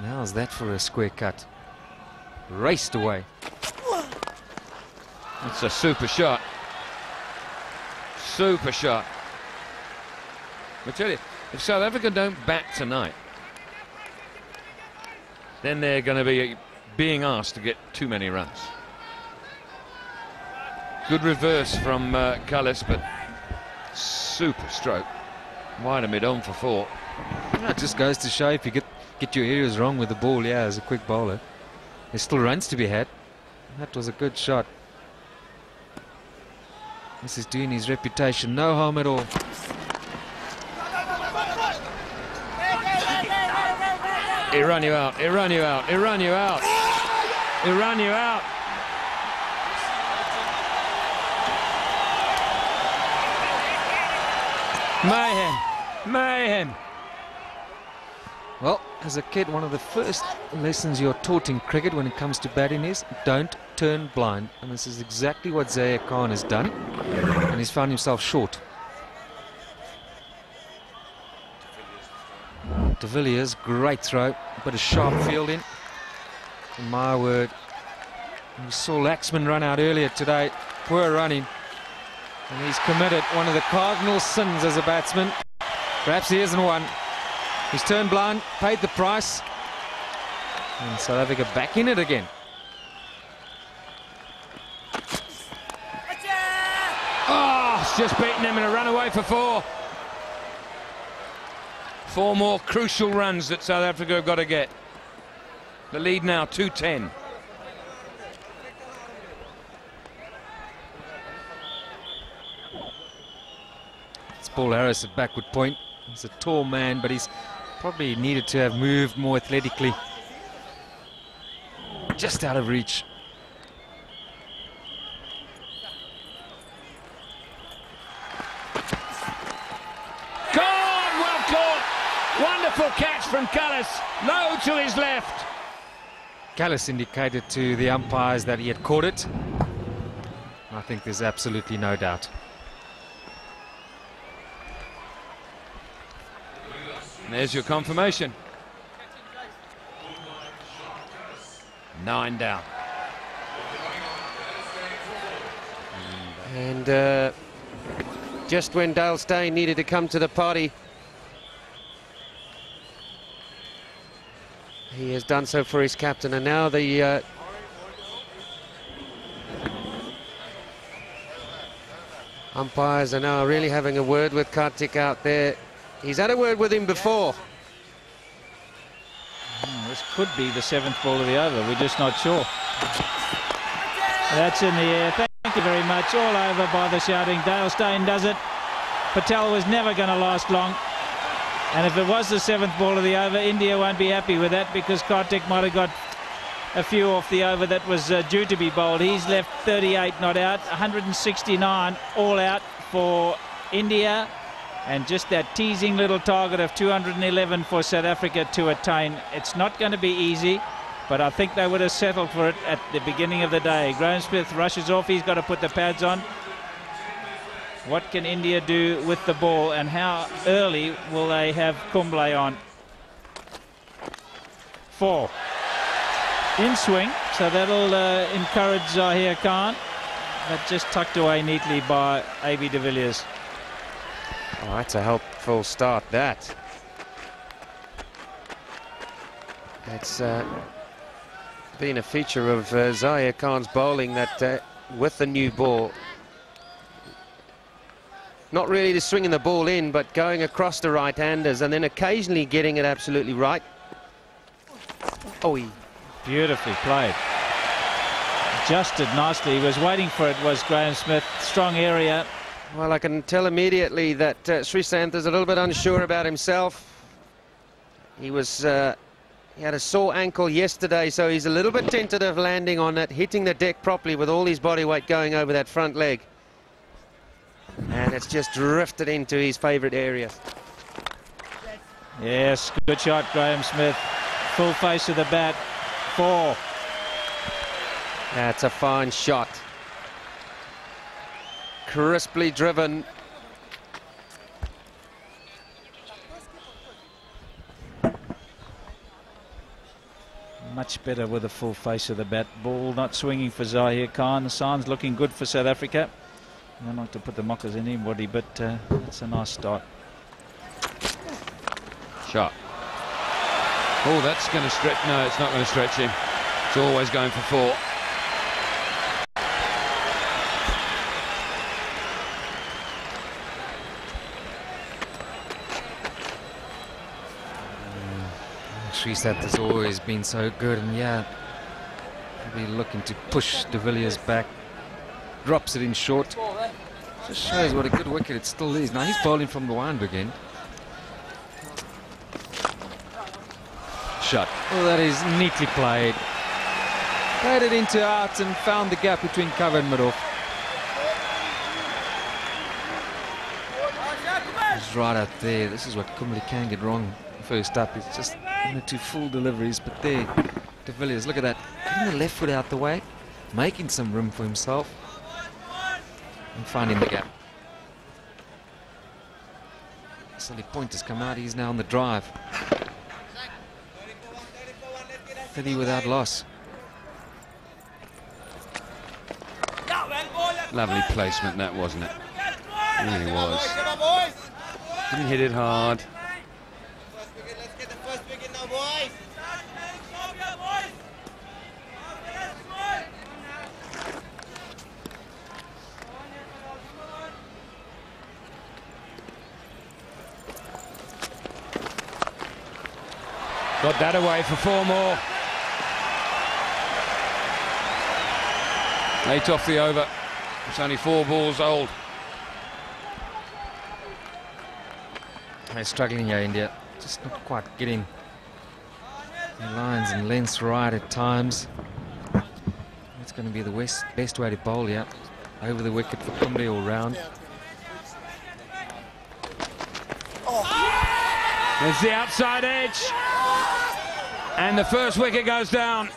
How's that for a square cut? Raced away. It's a super shot. Super shot. I tell you, if South Africa don't bat tonight, then they're going to be being asked to get too many runs. Good reverse from Cullis, but super stroke. Wide of mid-on for 4. That just goes to show if you get your areas wrong with the ball, yeah, as a quick bowler, there's still runs to be had. That was a good shot. This is doing his reputation no harm at all. He'll run you out, he'll run you out, he'll run you out. He'll run you out. Mayhem, mayhem. Well, as a kid, one of the first lessons you're taught in cricket when it comes to batting is don't turn blind. And this is exactly what Zaire Khan has done. And he's found himself short. De Villiers, great throw, but a sharp fielding. In my word, we saw Laxman run out earlier today. Poor running. And he's committed one of the cardinal sins as a batsman. Perhaps he isn't one. He's turned blind, paid the price. And South Africa back in it again. Oh, it's just beaten him in a run away for 4. 4 more crucial runs that South Africa have got to get. The lead now 2-10. It's Paul Harris at backward point. He's a tall man, but he's probably needed to have moved more athletically. Just out of reach. Gone! Well caught! Wonderful catch from Cullis. Low to his left. Cullis indicated to the umpires that he had caught it. I think there's absolutely no doubt. And there's your confirmation. 9 down. And just when Dale Steyn needed to come to the party, he has done so for his captain. And now the umpires are now really having a word with Kartik out there. He's had a word with him before. This could be the 7th ball of the over. We're just not sure. That's in the air. Thank you very much. All over by the shouting. Dale Steyn does it. Patel was never going to last long. And if it was the 7th ball of the over, India won't be happy with that because Kartik might have got a few off the over that was due to be bowled. He's left 38 not out, 169 all out for India. And just that teasing little target of 211 for South Africa to attain. It's not going to be easy, but I think they would have settled for it at the beginning of the day. Graham Smith rushes off. He's got to put the pads on. What can India do with the ball, and how early will they have Kumble on? 4. In swing, so that'll encourage Zaire Khan, but just tucked away neatly by A.B. de Villiers. Oh, that's a helpful start, that. It's been a feature of Zahir Khan's bowling that with the new ball, not really just swinging the ball in, but going across the right-handers and then occasionally getting it absolutely right. Oh, beautifully played. Adjusted nicely. He was waiting for it, was Graham Smith. Strong area. Well, I can tell immediately that Srisanth is a little bit unsure about himself. He was, he had a sore ankle yesterday, so he's a little bit tentative landing on it, hitting the deck properly with all his body weight going over that front leg. And it's just drifted into his favourite area. Yes, good shot, Graham Smith. Full face of the bat. 4. That's a fine shot. Crisply driven. Much better with a full face of the bat. Ball not swinging for Zahir Khan. The sign's looking good for South Africa. I'm not to put the mockers in anybody, but it's a nice start. Shot. Oh, that's going to stretch. No, it's not going to stretch him. It's always going for 4. Srisanth has always been so good, and yeah, probably looking to push de Villiers back. Drops it in short. Just shows what a good wicket it still is. Now he's bowling from the Wynberg end. Shot. Oh, that is neatly played. Played it into outs and found the gap between cover and middle. It's right out there. This is what Kumble can get wrong first up. It's just 1 or 2 full deliveries, but there, de Villiers, look at that. Getting the left foot out the way, making some room for himself, and finding the gap. Silly point has come out. He's now on the drive. 30 without loss. Lovely placement that, wasn't it? It really was. Didn't hit it hard. Let's get the first wicket now, boys. Got that away for 4 more. 8 off the over. It's only 4 balls old. They're struggling here, India. Just not quite getting the lines and lengths right at times. That's going to be the best way to bowl here. Over the wicket for Kumble all round. There's the outside edge. And the first wicket goes down.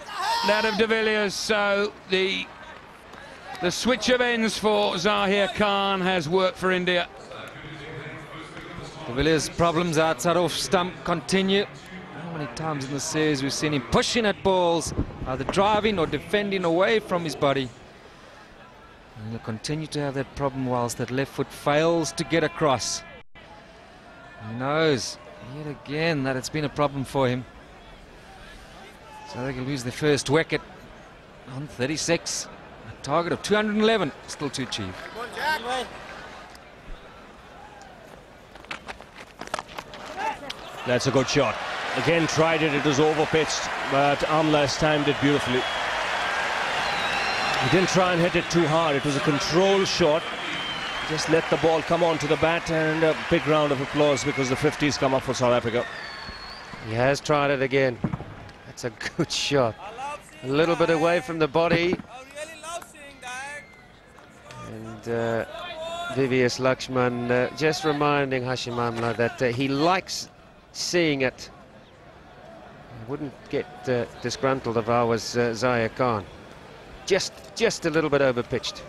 That of de Villiers. So the switch of ends for Zahir Khan has worked for India. De Villiers' problems outside off stump continue. How many times in the series we've seen him pushing at balls, either driving or defending away from his body. And he'll continue to have that problem whilst that left foot fails to get across. He knows yet again that it's been a problem for him. So they can lose their first wicket on 36. A target of 211, still to achieve. That's a good shot. Again, tried it, it was over-pitched, but Amlas timed it beautifully. He didn't try and hit it too hard. It was a controlled shot. Just let the ball come onto the bat, and a big round of applause because the 50s come up for South Africa. He has tried it again. That's a good shot. A little bit away from the body. And Vivius Lakshman just reminding Hashim Amla that he likes seeing it. I wouldn't get disgruntled if I was Zahir Khan. Just a little bit overpitched.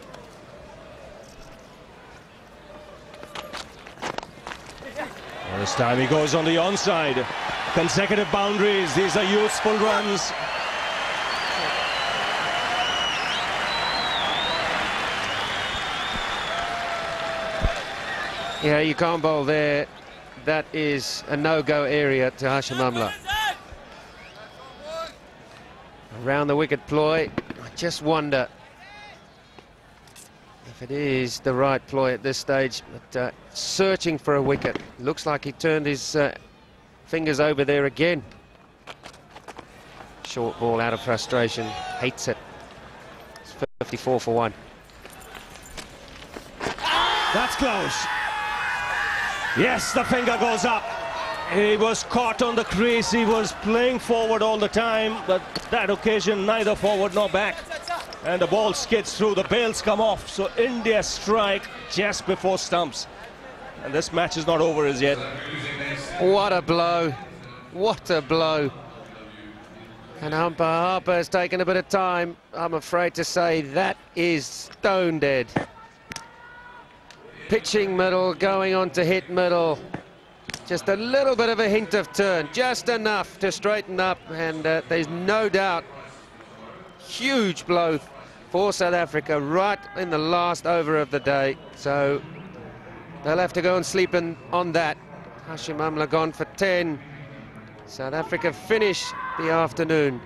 Well, this time he goes on the onside. Consecutive boundaries. These are useful runs. Yeah, you can't bowl there. That is a no-go area to Hashim Amla. Around the wicket ploy. I just wonder if it is the right ploy at this stage, but searching for a wicket. Looks like he turned his fingers over there again. Short ball out of frustration, hates it. It's 54 for 1. That's close. Yes, the finger goes up. He was caught on the crease. He was playing forward all the time, but that occasion neither forward nor back. And the ball skids through, the bails come off. So India strike just before stumps. And this match is not over as yet. What a blow. What a blow. And umpire Harper has taken a bit of time. I'm afraid to say that is stone dead. Pitching middle, going on to hit middle. Just a little bit of a hint of turn, just enough to straighten up, and there's no doubt. Huge blow for South Africa right in the last over of the day. So they'll have to go and sleep on that. Hashim Amla gone for 10. South Africa finish the afternoon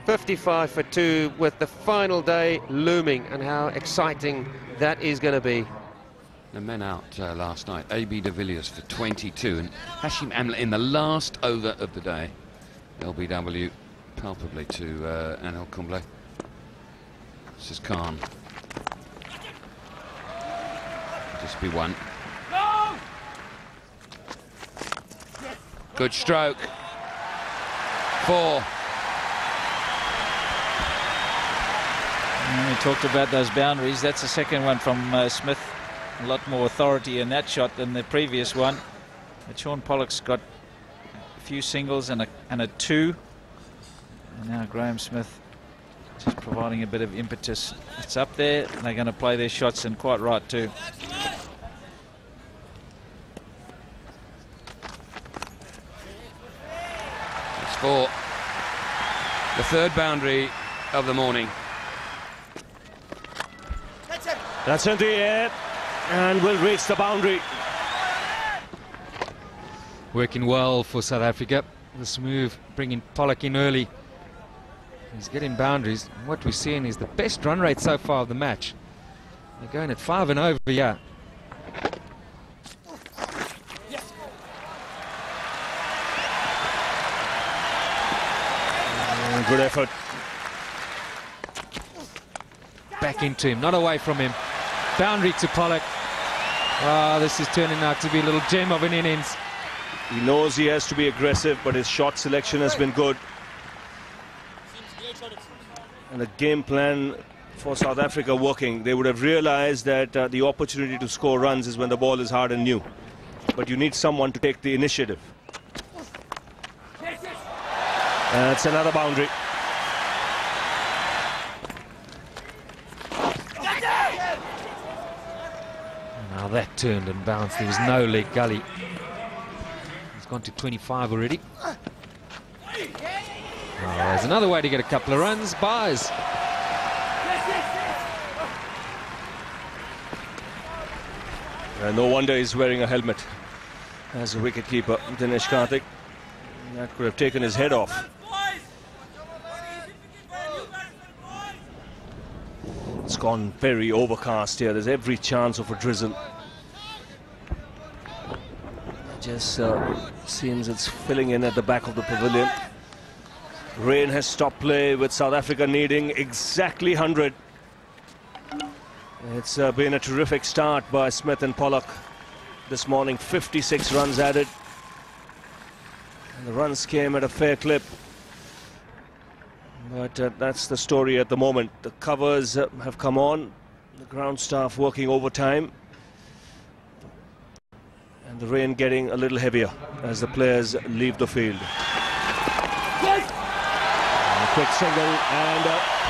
55 for 2 with the final day looming, and how exciting that is going to be. The men out last night, A.B. de Villiers for 22 and Hashim Amla in the last over of the day. LBW palpably to Anil Kumble. This is Khan. Just be one. Good stroke. 4. We talked about those boundaries. That's the second one from Smith. A lot more authority in that shot than the previous one. But Sean Pollock's got a few singles and a 2. And now Graham Smith just providing a bit of impetus. It's up there. They're going to play their shots, and quite right too. It's 4. The third boundary of the morning. That's in the air and will reach the boundary. Working well for South Africa. This move bringing Pollock in early. He's getting boundaries. What we're seeing is the best run rate so far of the match. They're going at 5 and over, yeah. Good effort. Back into him, not away from him. Boundary to Pollock. Oh, this is turning out to be a little gem of an innings. He knows he has to be aggressive, but his shot selection has been good. And the game plan for South Africa working. They would have realized that the opportunity to score runs is when the ball is hard and new. But you need someone to take the initiative. That's another boundary. Now that turned and bounced. There was no leg gully. He's gone to 25 already. Oh, there's another way to get a couple of runs. Buys. No wonder he's wearing a helmet as a wicketkeeper, Dinesh Karthik. That could have taken his head off. It's gone very overcast here. There's every chance of a drizzle. It just seems it's filling in at the back of the pavilion. Rain has stopped play, with South Africa needing exactly 100. It's been a terrific start by Smith and Pollock this morning. 56 runs added. And the runs came at a fair clip. But that's the story at the moment. The covers have come on. The ground staff working overtime. And the rain getting a little heavier as the players leave the field. A quick single and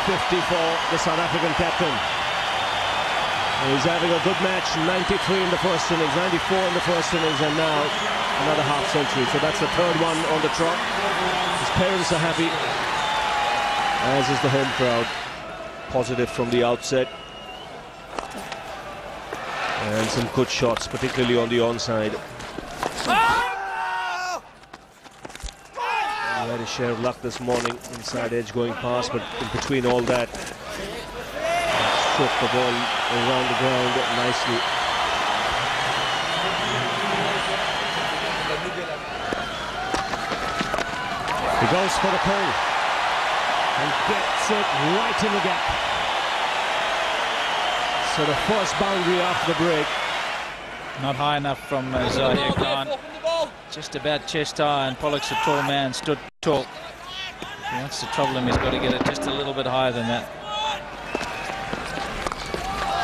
50 for the South African captain. He's having a good match. 93 in the first innings, 94 in the first innings, and now another half century. So that's the third one on the trot. His parents are happy, as is the home crowd. Positive from the outset. And some good shots, particularly on the onside. Had his share of luck this morning, inside edge going past, but in between all that, stroked the ball around the ground nicely. He goes for the pull and gets it right in the gap. So the first boundary after the break. Not high enough from Zahir Khan. Just about chest high, and Pollock's a tall man, stood tall. If he wants to trouble him, he's got to get it just a little bit higher than that.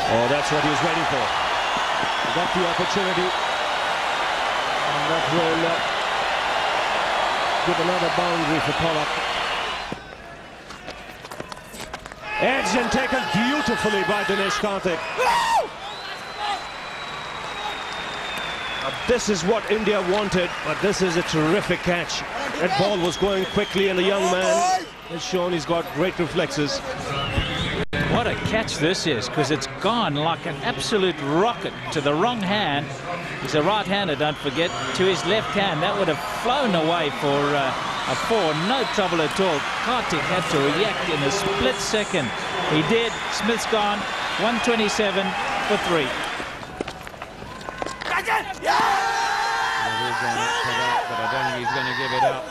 Oh, that's what he was waiting for. He got the opportunity. And that will give another boundary for Pollock. Edged and taken beautifully by Dinesh Karthik. This is what India wanted, but this is a terrific catch. That ball was going quickly, and the young man has shown he's got great reflexes. What a catch this is, because it's gone like an absolute rocket to the wrong hand. He's a right-hander, don't forget, to his left hand. That would have flown away for a four, no trouble at all. Karthik had to react in a split second. He did. Smith's gone, 127 for 3. But I don't think he's going to give it up.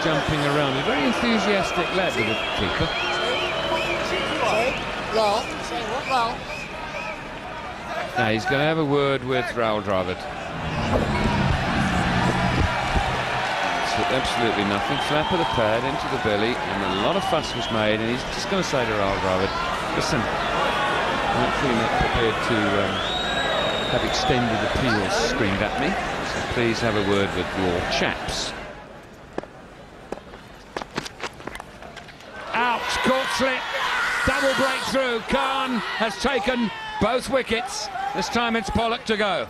Jumping around. A very enthusiastic lad, the keeper. Now he's going to have a word with Rahul Dravid. So absolutely nothing. Flap of the pad into the belly, and a lot of fuss was made, and he's just going to say to Rahul Dravid, listen, I'm hopefully not prepared to have extended appeals screamed at me, so please have a word with your chaps. Out, caught slip, double breakthrough. Khan has taken both wickets. This time it's Pollock to go.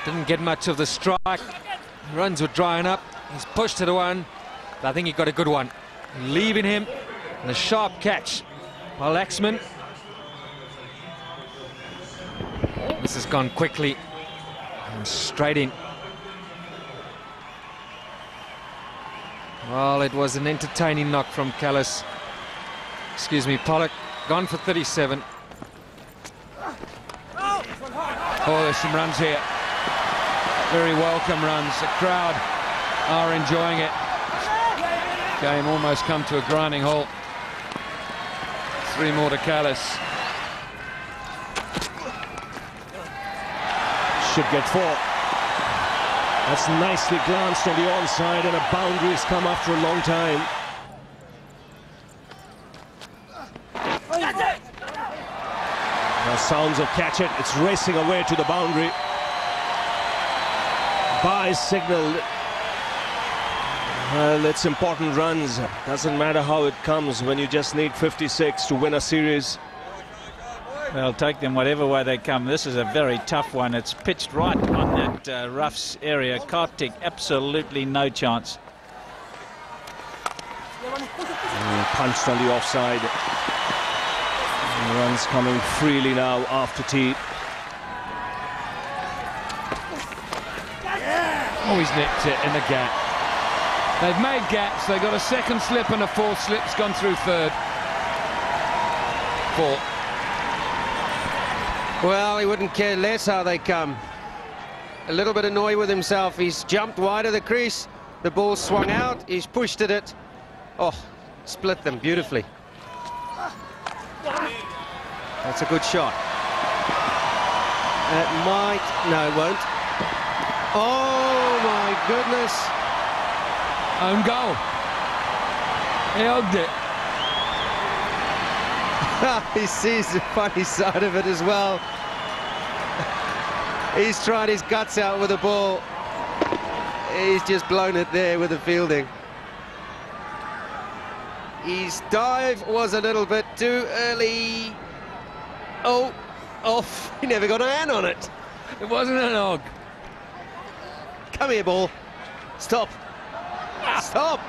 Didn't get much of the strike. Runs were drying up. He's pushed to the one, but I think he got a good one. Leaving him, and a sharp catch by Laxman. This has gone quickly and straight in. Well, it was an entertaining knock from Pollock. Gone for 37. Oh, there's some runs here. Very welcome runs. The crowd are enjoying it. Game almost come to a grinding halt. 3 more to Callis. Should get 4. That's nicely glanced on the onside, and a boundary has come after a long time. Now sounds of catch it. It's racing away to the boundary. By signal. Well, it's important runs. Doesn't matter how it comes when you just need 56 to win a series. They'll take them whatever way they come. This is a very tough one. It's pitched right on that roughs area. Karthik, absolutely no chance. Punched on the offside. And runs coming freely now after tea. Oh, he's nipped it in the gap. They've made gaps. They've got a second slip and a fourth slip's gone through third. 4. Well, he wouldn't care less how they come. A little bit annoyed with himself. He's jumped wide of the crease. The ball swung out. He's pushed at it. Oh, split them beautifully. That's a good shot. It might... No, it won't. Oh, my goodness. Own goal. He hugged it. He sees the funny side of it as well. He's tried his guts out with the ball. He's just blown it there with the fielding. His dive was a little bit too early. Oh, off. He never got a hand on it. It wasn't an hog. Come here, ball. Stop. Stop.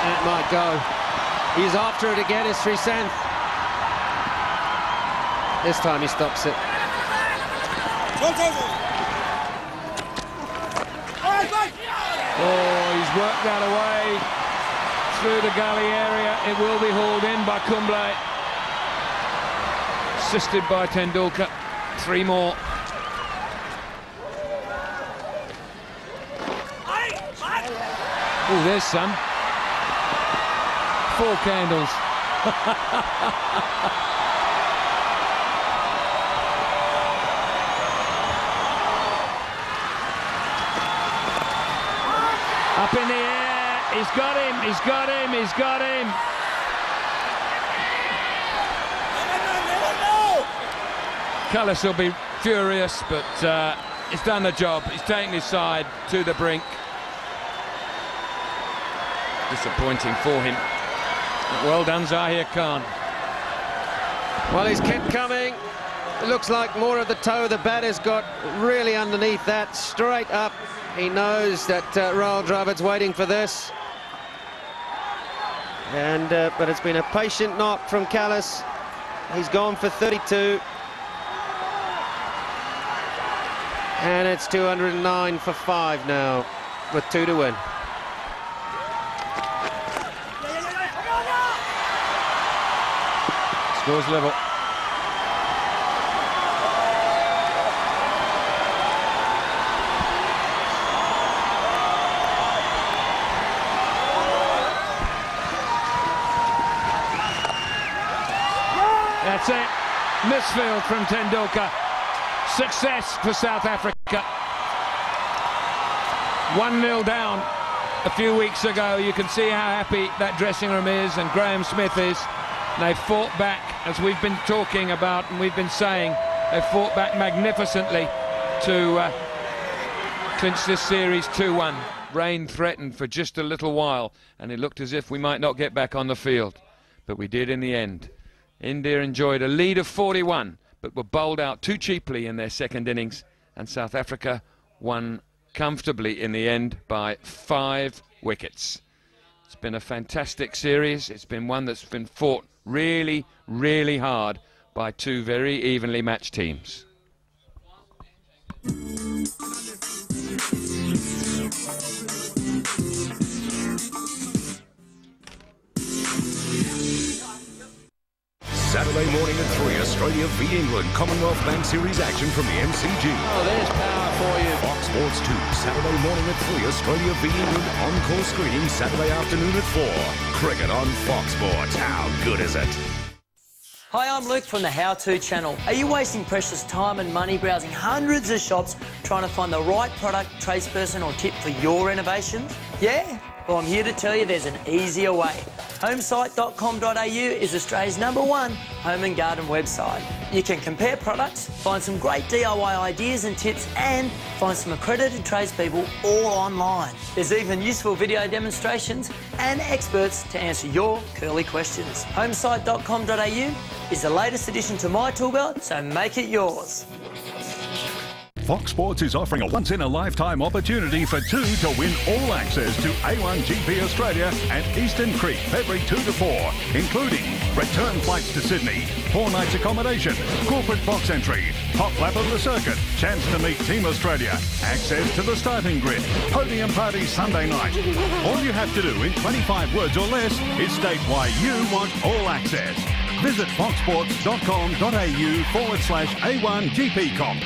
That might go. He's after it again, is Srisanth. This time he stops it. Oh, he's worked that away through the gully area. It will be hauled in by Kumble. Assisted by Tendulkar. 3 more. Oh, there's some. 4 candles. Up in the air, he's got him, he's got him, he's got him. Cullis will be furious, but he's done the job. He's taken his side to the brink. Disappointing for him. Well done, Zahir Khan. Well, he's kept coming. It looks like more of the toe the batter's got really underneath that, straight up. He knows that Rahul Dravid's waiting for this. And but it's been a patient knock from Cullis. He's gone for 32. And it's 209 for 5 now, with 2 to win. Scores level. That's it. Misfield from Tendulkar. Success for South Africa. 1-0 down a few weeks ago. You can see how happy that dressing room is and Graham Smith is. They fought back, as we've been talking about and we've been saying. They fought back magnificently to clinch this series 2-1. Rain threatened for just a little while, and it looked as if we might not get back on the field. But we did in the end. India enjoyed a lead of 41, but were bowled out too cheaply in their second innings, and South Africa won comfortably in the end by 5 wickets. It's been a fantastic series. It's been one that's been fought really, really hard by 2 very evenly matched teams. Saturday morning at 3, Australia v England, Commonwealth Bank Series action from the MCG. Oh, there's power for you. Fox Sports 2, Saturday morning at 3, Australia v England, encore screening Saturday afternoon at 4. Cricket on Fox Sports. How good is it? Hi, I'm Luke from the How To channel. Are you wasting precious time and money browsing hundreds of shops trying to find the right product, tradesperson or tip for your renovations? Yeah? Well, I'm here to tell you there's an easier way. Homesite.com.au is Australia's #1 home and garden website. You can compare products, find some great DIY ideas and tips, and find some accredited tradespeople all online. There's even useful video demonstrations and experts to answer your curly questions. Homesite.com.au is the latest addition to my toolbelt, so make it yours. Fox Sports is offering a once-in-a-lifetime opportunity for 2 to win all access to A1GP Australia and Eastern Creek February 2 to 4, including return flights to Sydney, 4 nights accommodation, corporate box entry, top lap of the circuit, chance to meet Team Australia, access to the starting grid, podium party Sunday night. All you have to do in 25 words or less is state why you want all access. Visit foxsports.com.au/A1GPComp.